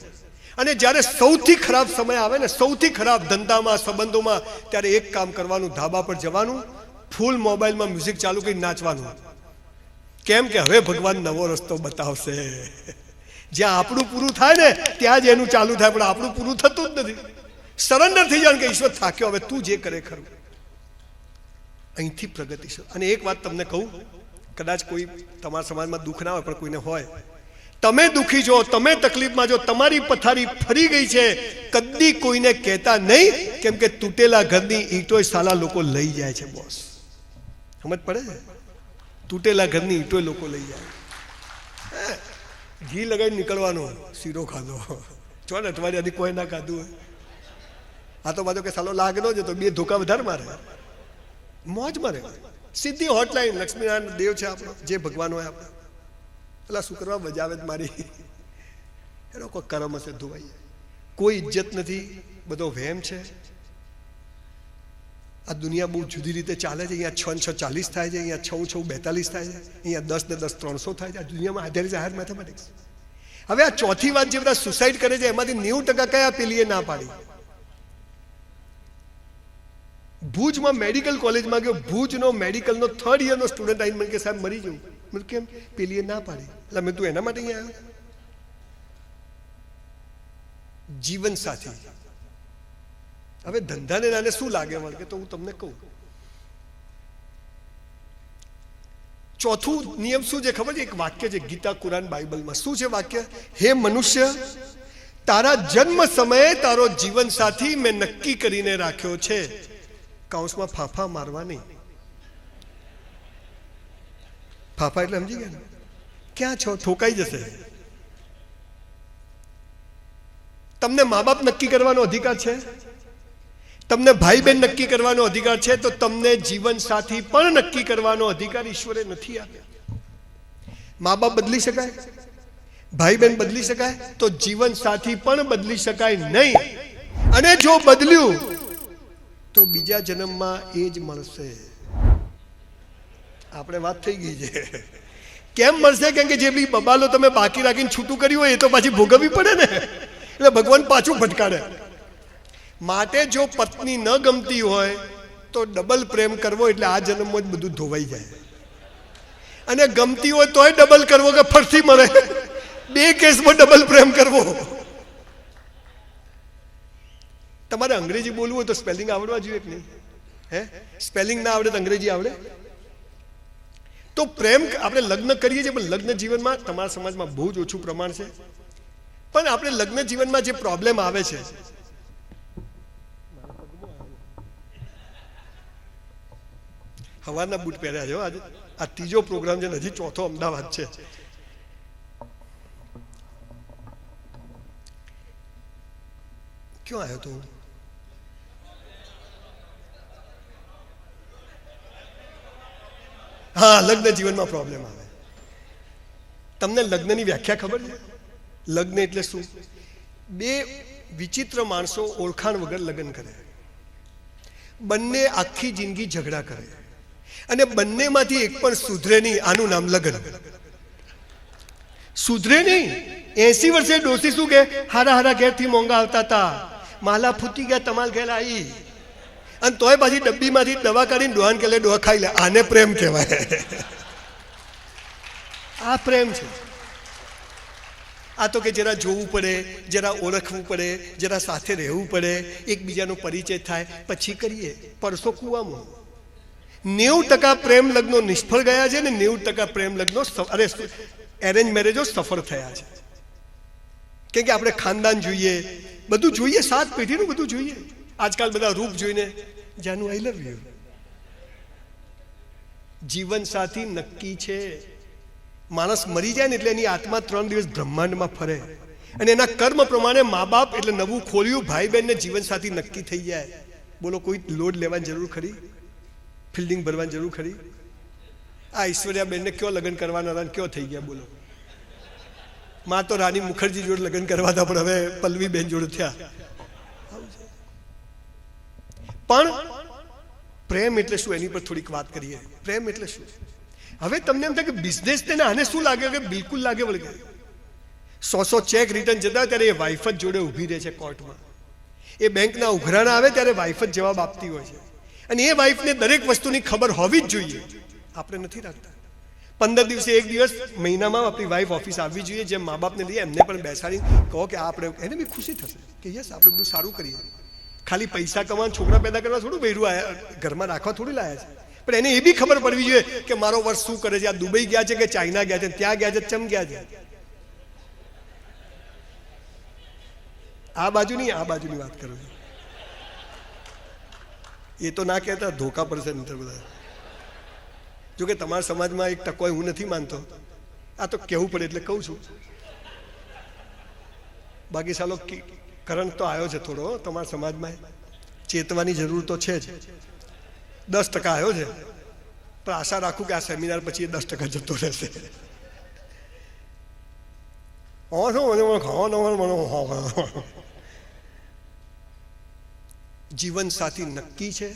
Speaker 1: અને જ્યારે સૌથી ખરાબ સમય આવે ને, સૌથી ખરાબ ધંધામાં, સંબંધોમાં, ત્યારે એક કામ કરવાનું, ધાબા પર જવાનું, ફૂલ મોબાઈલમાં મ્યુઝિક ચાલુ કરી નાચવાનું. કેમ કે હવે ભગવાન નવો રસ્તો બતાવશે. જ્યાં આપણું પૂરું થાય ને ત્યાં જ એનું ચાલુ થાય, પણ આપણું પૂરું થતું જ નથી. સરેન્ડર થઈ જાય કે ઈશ્વર થાક્યો, હવે તું જે કરે ખરું. અહીંથી પ્રગતિ છે. અને એક વાત તમને કહું, કદાચ કોઈ તમારા સમાજમાં દુઃખ ના હોય, પણ કોઈને હોય, તમે દુઃખી છો, તમે તકલીફમાં છો, તમારી પથારી ફરી ગઈ છે, કદી કોઈને કહેતા નહીં, કેમ કે તૂટેલા ઘરની ઈંટોય સાલા લોકો લઈ જાય છે. બોસ, સમજ પડે છે? તૂટેલા ઘરની ઈંટોય લોકો લઈ જાય. ઘી લગાવી નીકળવાનો, શીરો ખાધો છો ને, તમારી આથી કોઈ ના ખાધું હોય. આ તો બાજુ કે સાલો લાગનો જ તો 2 ધોકા વધારે મારે, મોજ મારે. સીધી હોટલાઈન, લક્ષ્મીનારાયણ દેવ છે આપણો, જે ભગવાન હોય આપણે, પેલા શું કરવા બજાવે મારી, એનો કોઈ કરમ હશે ધોવાઈ. કોઈ ઇજ્જત નથી, બધો વહેમ છે. આ દુનિયા બહુ જુદી રીતે ચાલે છે. અહીંયા 6 ને 6 40 થાય છે, અહીંયા 6 ને 6 42 થાય છે, અહીંયા 10 ને 10 300 થાય છે. આ દુનિયામાં આધાર ઇઝ હાયર મેથેમેટિક્સ. હવે આ ચોથી વાત, જે બધા સુસાઇડ કરે છે એમાંથી 90% કયા પેલીએ ના પાડી. ભુજમાં મેડિકલ કોલેજમાં ગયો, ભુજનો મેડિકલનો 3rd યરનો સ્ટુડન્ટ આવીને મને કે સાહેબ મરી જવું. મેં કેમ? પેલીએ ના પાડી. એટલે મેં તું એના માટે અહીંયા આવ્યો? જીવન સાથી. હવે ધંધાને નાને શું લાગે વળગે તો હું તમને કહું. ચોથું નિયમ શું છે ખબર છે? એક વાક્ય છે ગીતા, કુરાન, બાઇબલમાં. શું છે વાક્ય? હે મનુષ્ય, તારા જન્મ સમયે તારો જીવન સાથી મેં નક્કી કરીને રાખ્યો છે. કાઉન્સમાં ફાફા મારવા નહીં. ફાફા એટલે સમજી ગયા ને? ક્યાં છો? ઠોકાઈ જશે. તમને મા બાપ નક્કી કરવાનો અધિકાર છે, તમને ભાઈ બહેન નક્કી કરવાનો અધિકાર છે, તો તમને જીવન સાથી પણ નક્કી કરવાનો અધિકાર ઈશ્વરે નથી આપ્યો. મા બાપ બદલી શકાય, ભાઈ બહેન બદલી શકાય, તો જીવન સાથી પણ બદલી શકાય નહીં. અને જો બદલ્યું તો બીજા જન્મમાં એ જ મળશે. આપણે વાત થઈ ગઈ છે. કેમ મળશે? કેમ કે જે બી બબાલો તમે બાકી રાખીને છૂટું કર્યું હોય એ તો પાછી ભોગવવી પડે ને, એટલે ભગવાન પાછું ફટકારે. માટે જો પત્ની ન ગમતી હોય તો ડબલ પ્રેમ કરવો, એટલે આ જન્મમાં જ બધું ધોવાઈ જાય. અને ગમતી હોય તોય ડબલ કરવો કે ફરતી મળે. 2 કેસમાં ડબલ પ્રેમ કરવો. તમારે અંગ્રેજી બોલવું હોય તો સ્પેલિંગ આવડવા જોઈએ કે નહીં? હે, સ્પેલિંગ ના આવડે તો અંગ્રેજી આવડે? તો પ્રેમ આપણે લગ્ન કરીએ છીએ, પણ લગ્ન જીવનમાં તમારા સમાજમાં બહુ જ ઓછું પ્રમાણ છે. પણ આપણે લગ્ન જીવનમાં જે પ્રોબ્લેમ આવે છે, હવારના બૂટ પહેર્યા છે આજે. આ 3જો પ્રોગ્રામ છે, હજી 4થો અમદાવાદ છે. ક્યાં આવ્યો તો? હા, લગ્ન જીવનમાં પ્રોબ્લેમ આવે. તમને લગ્નની વ્યાખ્યા ખબર છે? લગ્ન એટલે શું? 2 વિચિત્ર માણસો ઓળખાણ વગર લગ્ન કરે, બંને આખી જિંદગી ઝઘડા કરે, અને બંનેમાંથી એક પણ સુધરે નહીં. આનું નામ લગ્ન. સુધરે નહીં. 80 વર્ષે ડોસી શું કે? હારા હારા ઘેરથી મોંઘા આવતા હતા, માલા ફૂટી ગયા, તમાલ ઘેર આવી, અને તોય પાછી ડબ્બીમાંથી દવા કાઢીને ડોહાન કે લે ડોહા ખાઈ લે. આને પ્રેમ કહેવાય. આ પ્રેમ છે. આ તો કે જરા જોવું પડે, જરા ઓળખવું પડે, જરા સાથે રહેવું પડે, એકબીજાનો પરિચય થાય પછી કરીએ. પરસો કૂવામાં. 90% પ્રેમ લગ્નો નિષ્ફળ ગયા છે ને 90% પ્રેમ લગ્નો એરેન્જ મેરેજો સફળ થયા છે. કેમ કે આપણે ખાનદાન જોઈએ, બધું જોઈએ, 7 પેઢીનું બધું જોઈએ. આજકાલ બધા રૂપ જોઈને જાનું આઈ લવ યુ. જીવન સાથી નક્કી છે. માણસ મરી જાય ને એટલે એની આત્મા 3 દિવસ બ્રહ્માંડમાં ફરે, અને એના કર્મ પ્રમાણે મા બાપ એટલે નવું ખોલ્યું, ભાઈ બહેન ને જીવન સાથી નક્કી થઈ જાય. બોલો, કોઈ લોડ લેવાની જરૂર ખરી? ફિલ્ડિંગ ભરવાની જરૂર ખરી? આ ઐશ્વર્યાબેનને કયો લગ્ન કરવાના હતા, કયો થઈ ગયા? બોલો. માં તો રાની મુખર્જી જોડે લગ્ન કરવા હતા, પણ હવે પલ્લવીબેન જોડે થયા. પણ પ્રેમ એટલે શું એની પર થોડીક વાત કરીએ. પ્રેમ એટલે શું? હવે તમને એમ થાય કે બિઝનેસ ને આને શું લાગે કે બિલકુલ લાગે વળગે. 100 ચેક રિટર્ન જતા ત્યારે એ વાઇફ જ જોડે ઊભી રહે છે કોર્ટમાં. એ બેંકના ઉઘરાણા આવે ત્યારે વાઇફ જ જવાબ આપતી હોય છે, અને એ વાઇફને દરેક વસ્તુની ખબર હોવી જ જોઈએ. આપણે નથી રાખતા. 15 દિવસે એક દિવસ મહિનામાં આપણી વાઇફ ઓફિસ આવવી જોઈએ. જેમ મા બાપને લઈએ એમને પણ બેસાડી કહો કે આપણે, એને બી ખુશી થશે કે યસ આપણે બધું સારું કરીએ. ખાલી પૈસા કમાવા, છોકરા પેદા કરવા થોડું બૈરું આયા, ઘરમાં રાખવા થોડી લાયા છે. પણ એને એ બી ખબર પડવી જોઈએ કે મારો વર્ષ શું કરે છે, આ દુબઈ ગયા છે કે ચાઇના ગયા છે, ત્યાં ગયા છે, ચમ ગયા છે. આ બાજુ નહીં, આ બાજુની વાત કરું છું. એ તો ના કહેતા, ધોકા પડશે નહીં બધા. જોકે તમારા સમાજમાં 1% હું નથી માનતો, આ તો કહેવું પડે એટલે કહું છું. બાકી સાલો કરંટ તો આવ્યો છે થોડો તમારા સમાજમાં, ચેતવાની જરૂર તો છે જ. 10% આવ્યો છે, પણ આશા રાખું કે આ સેમિનાર પછી એ 10% જતો રહેશે. જીવન સાથી નક્કી છે.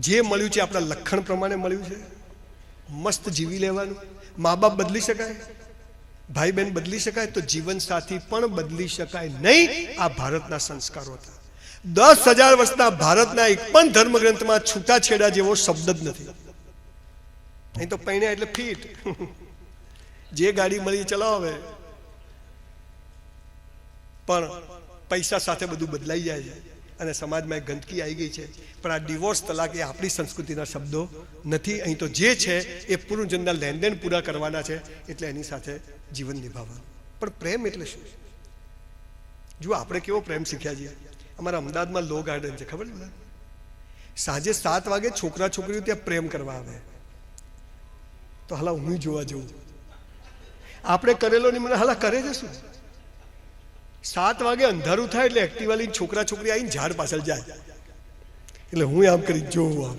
Speaker 1: જે મળ્યું છે આપણા લક્ષણ પ્રમાણે મળ્યું છે. મસ્ત જીવી લેવાનું. મા બાપ બદલી શકાય, ભાઈ બહેન બદલી શકાય, તો જીવન સાથી પણ બદલી શકાય નહીં. આ ભારતના સંસ્કારો હતા. 10,000 વર્ષના ભારતના એક પણ ધર્મગ્રંથમાં છૂટાછેડા જેવો શબ્દ જ નથી. અહીં તો પૈણ્યા એટલે ફીટ, જે ગાડી મળી ચલાવો. હવે પણ પૈસા સાથે બધું બદલાઈ જાય છે અને સમાજમાં એક ગંદકી આવી ગઈ છે. પણ આ ડિવોર્સ તલાક એ આપણી સંસ્કૃતિના શબ્દો નથી. અહીં તો જે છે એ પૂર્વજન્મના લેનદેન પૂરા કરવાના છે, એટલે એની સાથે જીવન નિભાવવાનું. પણ પ્રેમ એટલે શું? જો આપણે કેવો પ્રેમ શીખ્યા છીએ. અમારા અમદાવાદમાં લો ગાર્ડન છે, ખબર છે? સાંજે 7 વાગે છોકરા છોકરીઓ ત્યાં પ્રેમ કરવા આવે, તો હાલા હું જોવા જઉં. આપણે કરેલો નહીં, મને હાલા કરે છે શું? 7 વાગે અંધારું થાય એટલે એક્ટિવા લઈને છોકરા છોકરી આવીને ઝાડ પાછળ જાય, એટલે હું આમ કરી જોઉં આમ.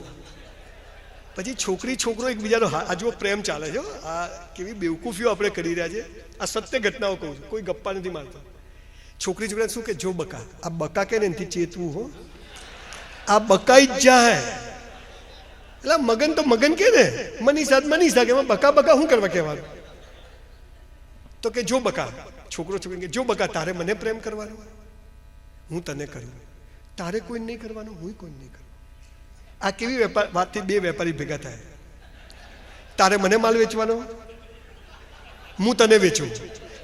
Speaker 1: પછી છોકરી છોકરો એકબીજાનો આ જો પ્રેમ ચાલે છે. આ કેવી બેવકૂફીઓ આપણે કરી રહ્યા છે. આ સત્ય ઘટનાઓ કહું છું, કોઈ ગપ્પા નથી મારતો. છોકરી છોકરા શું કે, જો બકા, આ બકા કે ને એનાથી ચેતવું હો, આ બકાઈ જ જાય. એટલે મગન તો મગન કે ને, મનીષા કે એમાં બકા બકા શું કરવા કહેવાનું? તો કે જો બકા, છોકરો છોકરી કે જો બકા, તારે મને પ્રેમ કરવાનો, હું તને કરું. તારે કોઈ નહીં કરવાનું, હું કોઈ નહીં કરું. આ કેવી વાતથી બે વેપારી ભેગા થાય. તારે મને માલ વેચવાનો, હું તને વેચું.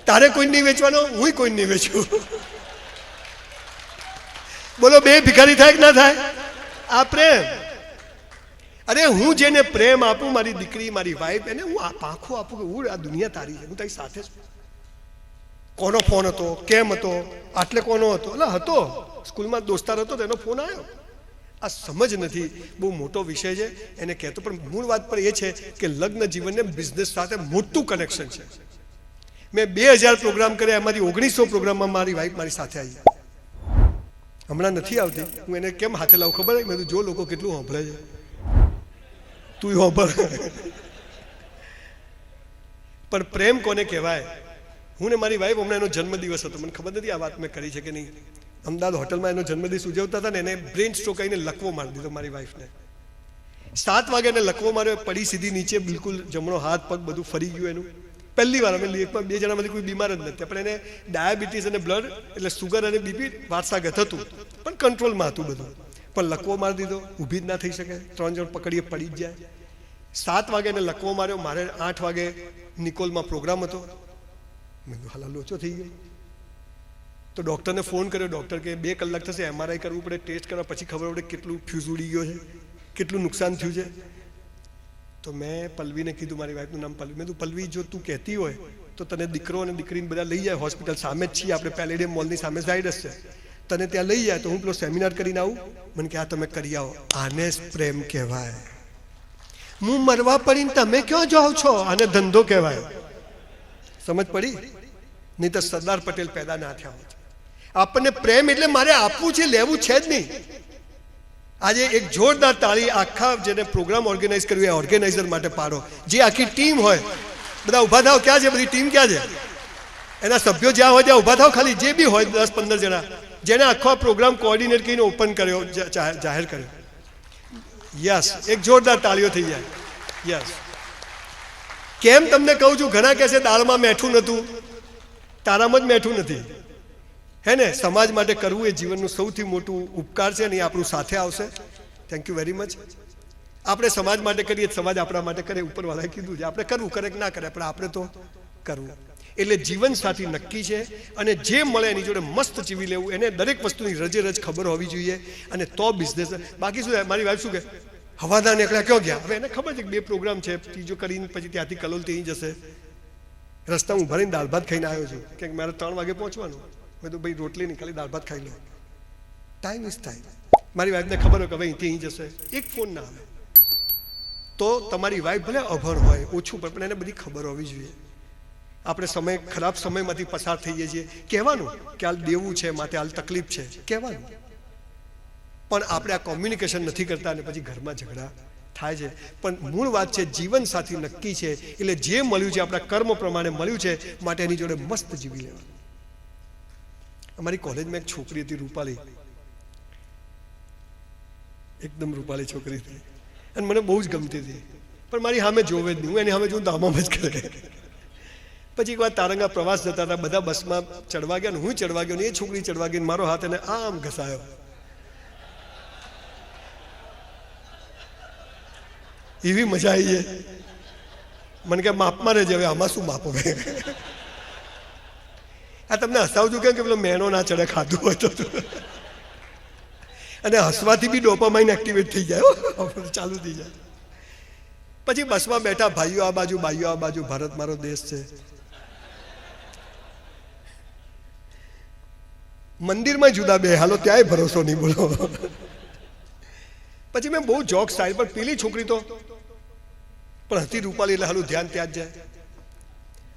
Speaker 1: તારે કોઈ નહીં વેચવાનો, હું કોઈ નહીં વેચું. બોલો, બે ભિખારી થાય કે ના થાય? આ પ્રેમ. અરે હું જેને પ્રેમ આપું, મારી દીકરી, મારી વાઈફ, એને હું પાંખો આપું કે હું આ દુનિયા તારી છે, હું તારી સાથે છું. કોનો ફોન હતો, કેમ હતો, આટલે કોનો હતો? એટલે હતો, સ્કૂલમાં દોસ્તાર હતો તેનો ફોન આવ્યો. આ સમજ નથી, બહુ મોટો વિષય છે, એને કહેતો. પણ મૂળ વાત પર એ છે કે લગ્ન જીવનને બિઝનેસ સાથે મોટું કનેક્શન છે. મેં 2000 પ્રોગ્રામ કર્યા, એમાંથી 1900 પ્રોગ્રામમાં મારી વાઈફ મારી સાથે આવી. હમણાં નથી આવતી. હું એને કેમ હાથે લાવું ખબર? મેં કીધું જો લોકો કેટલું સાંભળે છે, તું સાંભળ. પણ પ્રેમ કોને કહેવાય? હું ને મારી વાઈફ, હમણાં એનો જન્મદિવસ હતો, મને ખબર નથી આ વાત મેં કરી છે કે નહીં. અમદાવાદ હોટલમાં એનો જન્મદિવસ ઉજવતા હતા ને, એને બ્રેન સ્ટ્રોક આવીને લકવો મારી દીધો મારી વાઈફને. 7 વાગે એને લકવો માર્યો, પડી સીધી નીચે, બિલકુલ જમણો હાથ પગ બધું ફરી ગયું એનું. પહેલી વાર. અમે 2 જણામાંથી કોઈ બીમાર જ નથી, પણ એને ડાયાબિટીસ અને બ્લડ એટલે સુગર અને બીપી વારસાગત હતું, પણ કંટ્રોલમાં હતું બધું. પણ લકવો મારી દીધો, ઊભી જ ના થઈ શકે. 3 જણ પકડીએ પડી જ જાય. 7 વાગે એને લકવો માર્યો. મારે 8 વાગે નિકોલમાં પ્રોગ્રામ હતો. મેં કીધું હાલા લોચો થઈ ગયો. તો ડૉક્ટરને ફોન કર્યો. ડૉક્ટર કે 2 કલાક થશે, MRI કરવું પડે, ટેસ્ટ કરવા, પછી ખબર પડે કેટલું ફ્યુઝ ઉડી ગયો છે, કેટલું નુકસાન થયું છે. તો મેં પલ્લવીને કીધું, મારી વાઈફનું નામ પલ્લવી. મેં કીધું પલ્લવી, જો તું કહેતી હોય તો તને દીકરો અને દીકરીને બધા લઈ જાય હોસ્પિટલ, સામે જ છીએ આપણે, પેલેડિયમ મોલની સામે ઝાયડસ છે, તને ત્યાં લઈ જાય તો હું પેલો સેમિનાર કરીને આવું. મને કે આ તમે કરી આવો. આને જ પ્રેમ કહેવાય. હું મરવા પડીને તમે ક્યાં જાઓ છો? આને ધંધો કહેવાય. સમજ પડી? નહીં તો સરદાર પટેલ પેદા ના થયા હોત. આપણને પ્રેમ એટલે મારે આપવું છે, લેવું છે જ નહીં. આજે એક જોરદાર તાળી આખા જેને પ્રોગ્રામ ઓર્ગેનાઇઝ કર્યું એ ઓર્ગેનાઇઝર માટે પાડો. જે આખી ટીમ હોય, બધા ઊભા થાવ. ક્યાં છે બધી ટીમ? ક્યાં છે? એના સભ્યો જ્યાં હોય ત્યાં ઊભા થાવ. ખાલી જે બી હોય 10-15 જણા જેને આખો આ પ્રોગ્રામ કોઓર્ડિનેટ કરીને ઓપન કર્યો, જાહેર કર્યો. યસ, એક જોરદાર તાળીઓ થઈ જાય. યસ. કેમ તમને કહું છું, ઘણા કહે છે દાળમાં મેઠું નહોતું, તારામાં જ મેઠું નથી. હે ને, સમાજ માટે કરવું એ જીવનનું સૌથી મોટું ઉપકાર છે અને એ આપણું સાથે આવશે. Thank you very much. આપણે સમાજ માટે કરીએ, સમાજ આપણા માટે કરે, ઉપરવાળાએ કીધું છે આપણે કરવું, કરે કે ના કરે, પણ આપણે તો કરવું. એટલે જીવન સાથી નક્કી છે અને જે મળે એની જોડે મસ્ત જીવી લેવું. એને દરેક વસ્તુની રજે રજ ખબર હોવી જોઈએ અને તો બિઝનેસ. બાકી શું, મારી વાઈફ શું કે હવાદાર નીકળ્યા ક્યાં ગયા? હવે એને ખબર છે કે 2 પ્રોગ્રામ છે, ત્રીજો કરીને પછી ત્યાંથી કલોલ ત્યાં જશે. રસ્તા હું ભરીને દાળ ભાત ખાઈને આવ્યો છું કે મારે 3 વાગે પહોંચવાનું. મેં તો ભાઈ રોટલી નહીં, ખાલી દાળ ભાત ખાઈ લો. Time is time. મારી વાઈફને ખબર હોય કે ભાઈ અહીંથી અહીં જશે, એક ફોન ના આવે તો તમારી વાઈફ ભલે અભણ હોય, ઓછું પણ એને બધી ખબર હોવી જોઈએ. આપણે સમય ખરાબ સમયમાંથી પસાર થઈએ છીએ, કહેવાનું કે હાલ દેવું છે માટે હાલ તકલીફ છે, કહેવાનું. પણ આપણે આ કોમ્યુનિકેશન નથી કરતા અને પછી ઘરમાં ઝઘડા થાય છે. પણ મૂળ વાત છે જીવન સાથી નક્કી છે, એટલે જે મળ્યું છે આપણા કર્મ પ્રમાણે મળ્યું છે, માટે એની જોડે મસ્ત જીવી લેવાનું. અમારી કોલેજમાં એક છોકરી હતી, રૂપાલી, એકદમ રૂપાલી છોકરી હતી અને મને બહુ જ ગમતી હતી, પણ મારી સામે જોવે જ નહીં. હું એની સામે જોઉં તો આમાં જ કરે. પછી એક વાર તારંગા પ્રવાસ જતા હતા, બધા બસમાં ચડવા ગયા ને હું ચડવા ગયો ને એ છોકરી ચડવા ગઈ, મારો હાથ એને આમ ઘસાયો. એવી મજા આવી છે. મને કે માપમાં રહેજે. હવે આમાં શું માપો? આ તમને હસાવજો કેમ કે પેલો મેણો ના ચડે ખાધું હોય તો. અને હસવાથી બી ડોપામાઇન એક્ટિવેટ થઈ જાય, ચાલુ થઈ જાય. પછી બસમાં બેઠા, ભાઈઓ આ બાજુ, ભાઈઓ આ બાજુ, ભારત મારો દેશ છે. મંદિરમાં જુદા બે હાલો, ત્યાંય ભરોસો નહીં, બોલો. પછી મેં બહુ જોક સ્ટાઇલ, પણ પેલી છોકરી તો પણ હતી રૂપાલી, એટલે હાલું ધ્યાન ત્યાં જ જાય.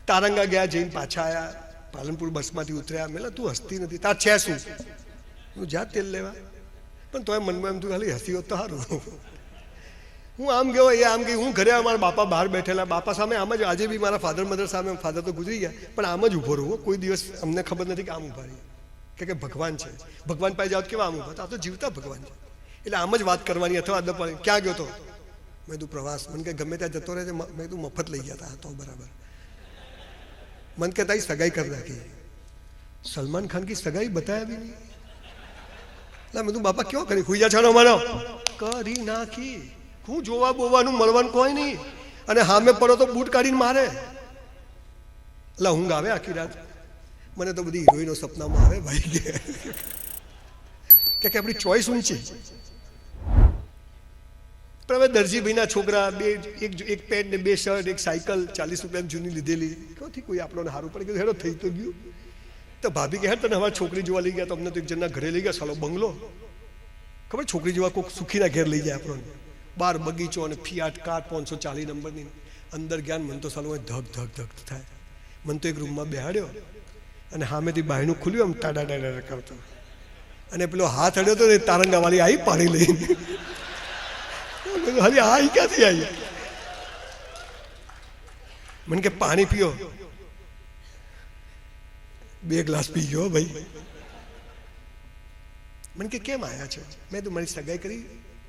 Speaker 1: તારંગા ગયા, જઈને પાછા આવ્યા, પાલનપુર બસમાંથી ઉતર્યા. મેં તું હસતી નથી, તાર છે શું? હું જા તેલ લેવા. પણ તોય મનમાં એમ તું ખાલી હસી હોત તો સારું. હું આમ ગયો, એ આમ ગઈ. હું ઘરે મારા બાપા બહાર બેઠેલા, બાપા સામે આમ જ. આજે બી મારા ફાધર મધર સામે, ફાધર તો ગુજરી ગયા, પણ આમ જ ઊભો રહું. કોઈ દિવસ અમને ખબર નથી કે આમ ઊભા રહીએ, કે ભગવાન છે. ભગવાન પાસે જાઓ કેવા આમ ઊભા, આ તો જીવતા ભગવાન છે. એટલે આમ જ વાત કરવાની. અથવા અદબ પાડી, ક્યાં ગયો તો? મેં તું પ્રવાસ. મને કે ગમે ત્યાં જતો રહે છે. મેં તું મફત લઈ ગયા હતા તો બરાબર. મને કે તારી સગાઈ કરી નાખી. સલમાન ખાન કી સગાઈ બતાયા બી નહીં. એટલે મેં તું બાપા ક્યાં કરી? ખુઈજા છાનો માનો કરી નાખી. હું જોવા બોવાનું મળવાનું કોઈ નહીં. અને હામે પડો તો બૂટ કાઢીને મારે. એટલે ઊંઘ આવે આખી રાત. મને તો બધી હિરોઈનો સપનામાં આવે ભાઈ, કે આપણી ચોઈસ ઊંચી. પણ હવે દરજીભાઈના છોકરા, એક પેન્ટ ને 2 શર્ટ, એક સાયકલ 40 રૂપિયાની જૂની લીધેલી, ક્યાંથી કોઈ આપણને સારું પડી ગયું? હેડો થઈ તો ગયું. તો ભાભી કે હેડ તને હવે છોકરી જોવા લઈ ગયા, તો અમને તો એક જણના ઘરે લઈ ગયા, સાલો બંગલો. ખબર છોકરી જોવા કોઈક સુખીના ઘેર લઈ જાય આપણને. 12 બગીચો અને ફિયાટ કાર 540 નંબરની. અંદર ગયા મન તો સાલું ધક ધક ધક થાય. મને તો એક રૂમમાં બેહાડ્યો અને સામેથી બાયણું ખુલ્યું, આમ ટાડા ટાડા કરતો. અને પેલો હાથ અડ્યો તો ને તારંગા વાળી આવી પાણી લઈને. હાલી આ ક્યાંથી આવી? મને કે પાણી પીઓ. 2 ગ્લાસ પી ગયો ભાઈ. મને કે કેમ આવ્યા છે? મેં તો મારી સગાઈ કરી,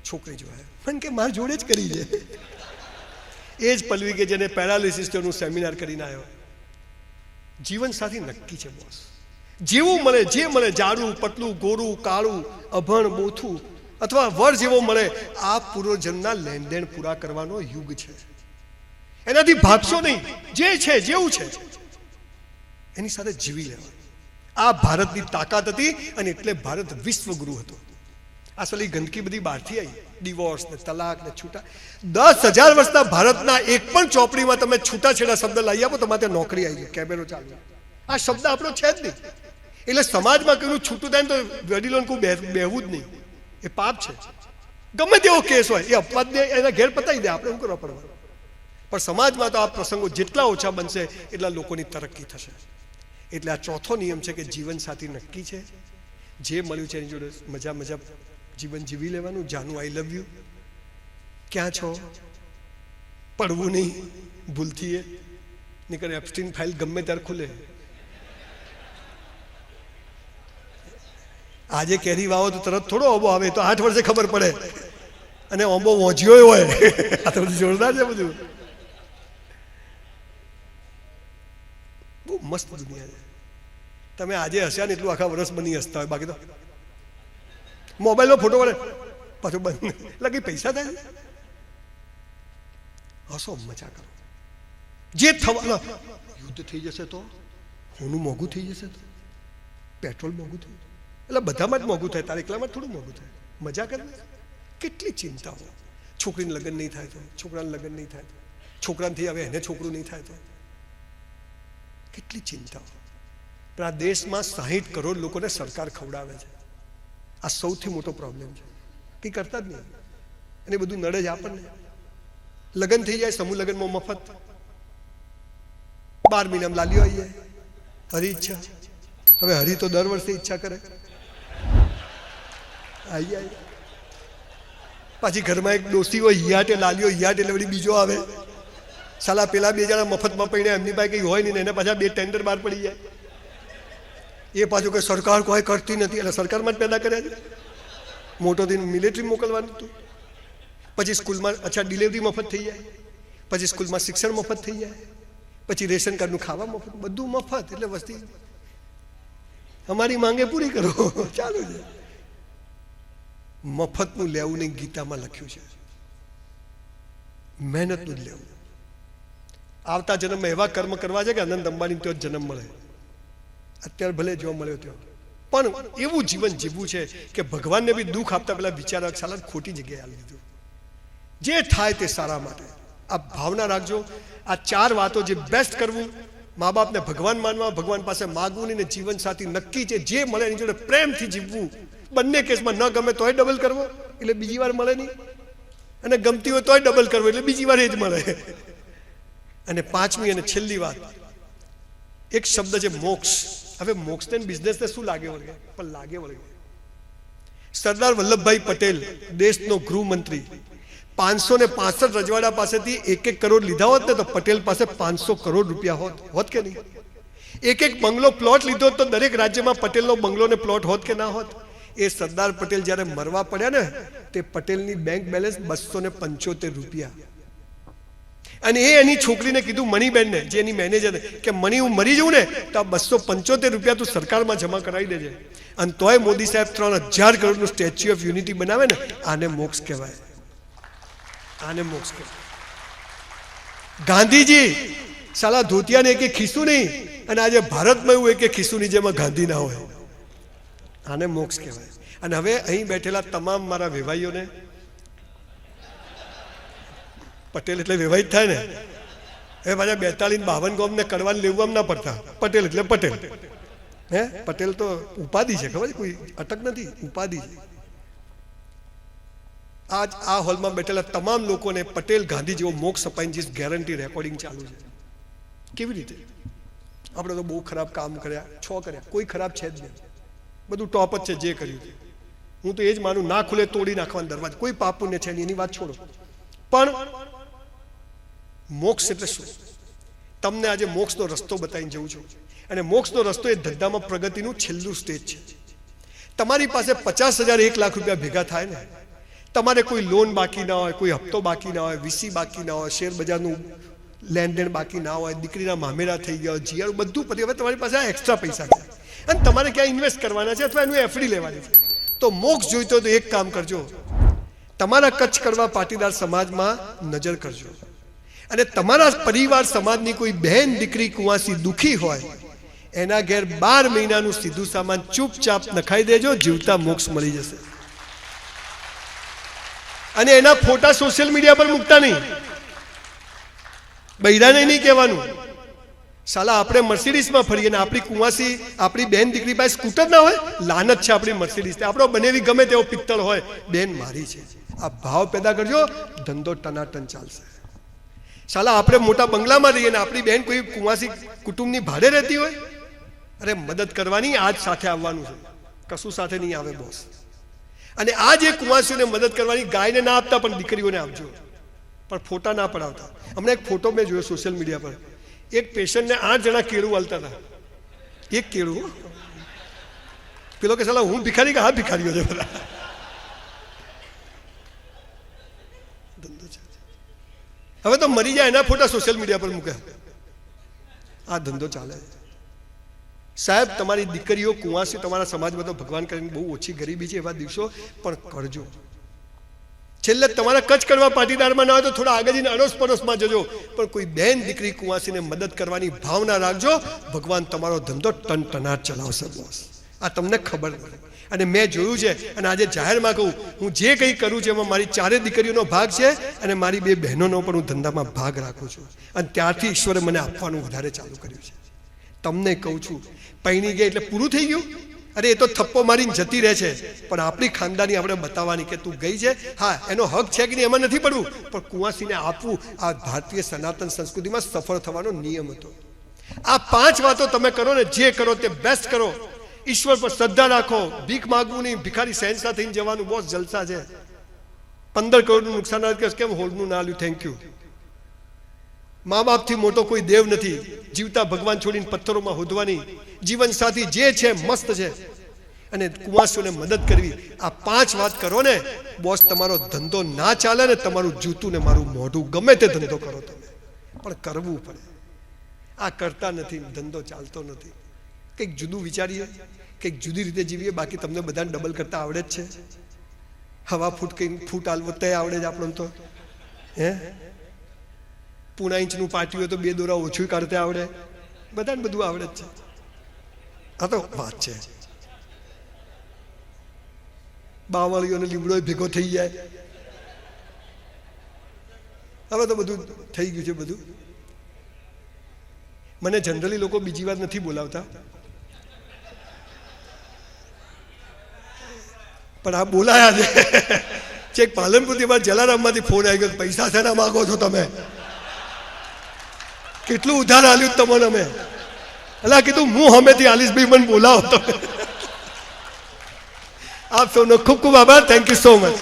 Speaker 1: છોકરી જોયા. મને કે મારી જોડે જ કરી છે. એ જ પલ્લવી કે જેને પેરાલિસિસનું સેમિનાર કરીને આવ્યો. જીવન સાથી નક્કી છે બોસ. જેવું મળે, જે મળે, જાડું પતલું, ગોરું કાળું, અભણ બોથું, અથવા વર જેવો મળે, આ પૂર્વજન્મના લેણદેણ પૂરા કરવાનો યુગ છે. એનાથી ભાગશો નહીં. જે છે જેવું છે એની સાથે જીવી લેવાનું. આ ભારતની તાકાત હતી અને એટલે ભારત વિશ્વગુરુ હતો. અસલી ગંદકી બધી બહારથી આવી, ડિવોર્સ ને તલાક ને છૂટા. 10,000 વર્ષના ભારતના એક પણ ચોપડીમાં તમે છૂટાછેડા શબ્દ લઈ આપો તો મારે નોકરી આવી જાય, કેમેરો ચાલુ. આ શબ્દ આપણો છે જ નહીં. એટલે સમાજમાં કોઈનું છૂટું થાય ને તો વડીલોને કોઈ બેહવું જ નહીં, એ પાપ છે. ગમે તેવો કેસ હોય એ અપવાદ દે, એના ઘેર પતાવી દે, આપણે શું કરવા પડવાનું? પણ સમાજમાં તો આ પ્રસંગો જેટલા ઓછા બનશે એટલા લોકોની તરક્કી થશે. એટલે આ ચોથો નિયમ છે કે જીવન સાથી નક્કી છે. જે મળ્યું છે એની જોડે મજા જીવન જીવી લેવાનું. જાનું આઈ લવ યુ. ક્યાં છો? પડવું નહીં ભૂલથી. એ નીકળે એપ્સ્ટીન ફાઇલ ગમે ત્યારે ખુલે. આજે કેરી વાવો તો તરત થોડો ઓંબો આવે, તો 8 વર્ષે ખબર પડે, અને ઓંબો વોંચ્યો હોય. આ તો બધું જોરદાર છે, બધું બહુ મસ્ત દુનિયા છે. તમે આજે હસ્યા ને એટલું આખા વર્ષ બની હસતા હોય, બાકી તો મોબાઈલમાં ફોટો વળે પાછું બંધ, એટલે કઈ પૈસા થાય છે? હસો, મજા કરો. જે થવાના યુદ્ધ થઈ જશે તો, સોનું મોંઘું થઈ જશે તો, પેટ્રોલ મોંઘું થઈ જશે, એટલે બધામાં જ મોંઘું થાય, તારે એકલામાં જ થોડું મોંઘું થાય. મજા કરે. કેટલી ચિંતાઓ. છોકરીને લગ્ન નહીં થાય તો, છોકરાને લગ્ન નહીં થાય તો, છોકરાને હવે એને છોકરું નહીં થાય તો, કેટલી ચિંતાઓ. પણ આ દેશમાં 60 કરોડ લોકોને સરકાર ખવડાવે છે. આ સૌથી મોટો પ્રોબ્લેમ છે. કંઈ કરતા જ નહીં, અને બધું નડે જ આપણને. લગ્ન થઈ જાય, સમૂહ લગ્નમાં મફત, 12 મહિનામાં લાલીઓ આવી જાય. હરી ઈચ્છા, હવે હરી તો દર વર્ષે ઈચ્છા કરે, આવી જાય. પાછી ઘરમાં એક ડોસી હોય, હિયાટે લાલીઓ, હિયાટ એટલે વળી બીજો આવે. સાલા પેલા 2 જણા મફતમાં પડીને એમની પાસે કંઈ હોય નહીં, એને પાછા 2 ટેન્ડર બહાર પડી જાય. એ પાછું કે સરકાર કોઈ કરતી નથી, એટલે સરકારમાં જ પેદા કર્યા છે. મોટો થઈને મિલિટરી મોકલવાનું હતું. પછી સ્કૂલમાં અચ્છા ડિલિવરી મફત થઈ જાય, પછી સ્કૂલમાં શિક્ષણ મફત થઈ જાય, પછી રેશન કાર્ડનું ખાવા મફત, બધું મફત. એટલે વસ્તી અમારી માંગે પૂરી કરો, ચાલુ છે. મફતનું લેવું નહીં, ગીતામાં લખ્યું છે. મહેનતનું જ લેવું. આવતા જન્મમાં એવા કર્મ કરવા છે કે અનંત અંબાણી ત્યાં જન્મ મળે. અત્યારે ભલે જોવા મળ્યો ત્યાં, પણ એવું જીવન જીવવું છે કે ભગવાનને બી દુઃખ આપતા પેલા વિચારક સાલા ખોટી જગ્યાએ આવી દીધું. જે થાય તે સારા માટે. આ ભાવના રાખજો. આ 4 વાતો, જે બેસ્ટ કરવું, મા બાપને ભગવાન માનવા, ભગવાન પાસે માગવું નહીં, ને જીવન સાથી નક્કી છે જે મળે એની જોડે પ્રેમથી જીવવું. બંને કેસમાં ન ગમે તોય ડબલ કરવો, એટલે બીજી વાર મળે નહીં, અને ગમતી હોય તોય ડબલ કરવો, એટલે બીજી વાર એ જ મળે. અને 5મી અને છેલ્લી વાત, એક શબ્દ છે મોક્ષ. હવે મોક્ષને બિઝનેસને શું લાગે વળગે? પણ લાગે વળગે. સરદાર વલ્લભભાઈ પટેલ, દેશનો ગૃહમંત્રી, 565 રજવાડા પાસેથી 1-1 કરોડ લીધા હોત ને તો પટેલ પાસે 500 કરોડ રૂપિયા હોત કે નહીં? 1-1 બંગલો પ્લોટ લીધો તો દરેક રાજ્યમાં પટેલનો બંગલો ને પ્લોટ હોત કે ના હોત? એ સરદાર પટેલ જ્યારે મરવા પડ્યા ને, તે પટેલની બેંક બેલેન્સ 275 રૂપિયા. અને એની છોકરીને કીધું, મણીબેનને, જે એની મેનેજર, કે મણી હું મરી જઉં ને તો આ 275 રૂપિયા તું સરકારમાં જમા કરાવી દેજે. અને તોય મોદી સાહેબ 3000 કરોડનું સ્ટેચ્યુ ઓફ યુનિટી બનાવે ને, આને મોક્ષ કહેવાય. આને મોક્ષ કહેવાય. ગાંધીજી સાલા ધોતિયાને એક ખિસ્સું નહીં, અને આજે ભારતમાં એવું એક ખિસ્સું નહીં જેમાં ગાંધી ના હોય. આને મોક્ષ કહેવાય. અને હવે અહીં બેઠેલા તમામ મારા વેવાઈઓને, પટેલ એટલે વેવાઈ જ થાય ને. હવે પાછા 42-52 ગામને કડવાને લેવું ના પડતા. પટેલ એટલે પટેલ. હે, પટેલ તો ઉપાધિ છે, ખબર છે? કોઈ અટક નથી, ઉપાધિ છે. આજ આ હોલમાં બેઠેલા તમામ લોકોને પટેલ ગાંધી જેવો મોક્ષ અપાઈની ગેરંટી રેકોર્ડિંગ ચાલુ છે. કેવી રીતે? આપણે તો બહુ ખરાબ કામ કર્યા, કર્યા, કોઈ ખરાબ છે જ નહીં, બધું ટોપ જ છે જે કર્યું. હું તો એ જ માનું, ના ખુલે તોડી નાખવાનો દરવાજો, કોઈ પાપ પુણ્ય છે નહીં, એની વાત છોડો. પણ મોક્ષ એટલે શું? તમને આજે મોક્ષનો રસ્તો બતાવીને જઉં છું. અને મોક્ષનો રસ્તો એ ધંધામાં પ્રગતિનું છેલ્લું સ્ટેજ છે. તમારી પાસે 50,000 1 લાખ રૂપિયા ભેગા થાય ને, તમારે કોઈ લોન બાકી ના હોય, કોઈ હપ્તો બાકી ના હોય, વીસી બાકી ના હોય, શેર બજારનું લેણદેણ બાકી ના હોય, દીકરીના મામેરા થઈ ગયા હોય, જીયારું બધું પતી, હવે તમારી પાસે એક્સ્ટ્રા પૈસા છે અને તમારે ક્યાં ઇન્વેસ્ટ કરવાના છે અથવા એનું એફડી લેવાની છે. તો મોક્ષ જોઈતો તો એક કામ કરજો, તમારા કચ્છ કડવા પાટીદાર સમાજમાં નજર કરજો, અને તમારા પરિવાર સમાજની કોઈ બહેન દીકરી કુંવાસી દુખી હોય, એના ઘેર 12 મહિનાનું સીધું સામાન ચૂપચાપ નખાઈ દેજો, જીવતા મોક્ષ મળી જશે. અને એના ફોટા સોશિયલ મીડિયા પર મૂકતા નહીં, બૈરાને નહીં કહેવાનું. સાલા આપણે મર્સિડીઝમાં ફરીએ ને આપણી કુંવાસી, આપણી બેન દીકરી પાસે સ્કૂટર ના હોય, લાનત છે આપણી મર્સિડીઝ. આપણો બનેવી ગમે તેવો પિત્તળ હોય, બેન મારી છે. આ ભાવ પેદા કરજો, ધંધો ટનાટન ચાલશે. સાલા આપણે મોટા બંગલામાં રહીએ ને આપણી બેન કોઈ કુંવાસી કુટુંબની ભાડે રહેતી હોય, અરે મદદ કરવાની, આજ સાથે આવવાનું છે, કશું સાથે નહીં આવે બોસ. અને આ જે કુંવાસીઓને મદદ કરવાની, ગાયને ના આપતા પણ દીકરીઓને આપજો, પણ ફોટા ના પડાવતા. હમણાં એક ફોટો મેં જોયો સોશિયલ મીડિયા પર, એક પેશન્ટને 8 જણા કેળું હાલતા હતા. એક કેળું, પેલો કે સાલા હું ભિખારી કે હા ભિખારીઓ છે બધા. ધંધો છે. હવે તો મરી જાય એના ફોટા સોશિયલ મીડિયા પર મૂકે. આ ધંધો ચાલે. સાહેબ તમારી દીકરીઓ કુંવાસી તમારા સમાજમાં તો ભગવાન કરીને બહુ ઓછી ગરીબી છે એવા દિવસો પણ કરજો. છેલ્લે તમારા કચ્છ કરવા પાટીદારમાં ના હોય તો થોડા આગળ જઈને અડોસ પડોશમાં જજો, પણ કોઈ બેન દીકરી કુંવાસીને મદદ કરવાની ભાવના રાખજો. ભગવાન તમારો ધંધો ટનટનાટ ચલાવશે બોસ. આ તમને ખબર પડે. અને મેં જોયું છે અને આજે જાહેરમાં કહું, હું જે કંઈ કરું છું એમાં મારી 4 દીકરીઓનો ભાગ છે અને મારી 2 બહેનોનો પણ હું ધંધામાં ભાગ રાખું છું. અને ત્યારથી ઈશ્વરે મને આપવાનું વધારે ચાલુ કર્યું છે. તમને કહું છું, પૈણી ગઈ એટલે પૂરું થઈ ગયું? અરે એ તો થપ્પો મારીને જતી રહે છે, પણ આપણી ખાનદાની આપણે બતાવવાની કે તું ગઈ છે. હા, એનો હક છે કે નહીં એમાં નથી પડવું, પણ કુંવાસીને આપવું આ ભારતીય સનાતન સંસ્કૃતિમાં સફળ થવાનો નિયમ હતો. આ 5 વાતો તમે કરો ને, જે કરો તે બેસ્ટ કરો. ઈશ્વર પર શ્રદ્ધા રાખો, ભીખ માગવું નહીં, ભિખારી સહેનશા થઈને જવાનું. બોસ જલસા છે. 15 કરોડનું નુકસાન આવ્યું, કેમ હોલનું ના આવ્યું? Thank you. મા બાપથી મોટો કોઈ દેવ નથી. જીવતા ભગવાન છોડીને પથ્થરોમાં હોદવાની. જીવન સાથી જે છે મસ્ત છે, અને કુંવાસીઓને મદદ કરવી. આ 5 વાત કરો ને બોસ, તમારો ધંધો ના ચાલે ને, તમારું જૂતું ને મારું મોઢું ગમે તે ધંધો કરો તમે, પણ કરવું પડે. આ કરતા નથી, ધંધો ચાલતો નથી. કંઈક જુદું વિચારીએ, કંઈક જુદી રીતે જીવીએ. બાકી તમને બધાને ડબલ કરતા આવડે જ છે. હવા ફૂટ કંઈ ફૂટ હાલવો તે આવડે જ આપણને તો. હે, 1.5 ઇંચનું પાટિયું હોય તો 2 દોરા ઓછું કાઢતા આવડે. બધાને બધું આવડે જ છે. આ તો વાત છે. બાવળીઓને લીમડો ભેગો થઈ જાય. હવે તો બધું થઈ ગયું છે બધું. મને જનરલી લોકો બીજી વાત નથી બોલાવતા, પણ આ બોલાયા છે. ચેક પાલનપુરથી બાદ જલારામમાંથી ફોન આવી ગયો, પૈસા શેના માગો છો તમે? કેટલું ઉધાર આલ્યું તમને અમે? એટલે કીધું હું હમેથી આલીશ ભાઈ, મને બોલાવો તમે. આપ સૌનો ખૂબ ખૂબ આભાર. Thank you so much.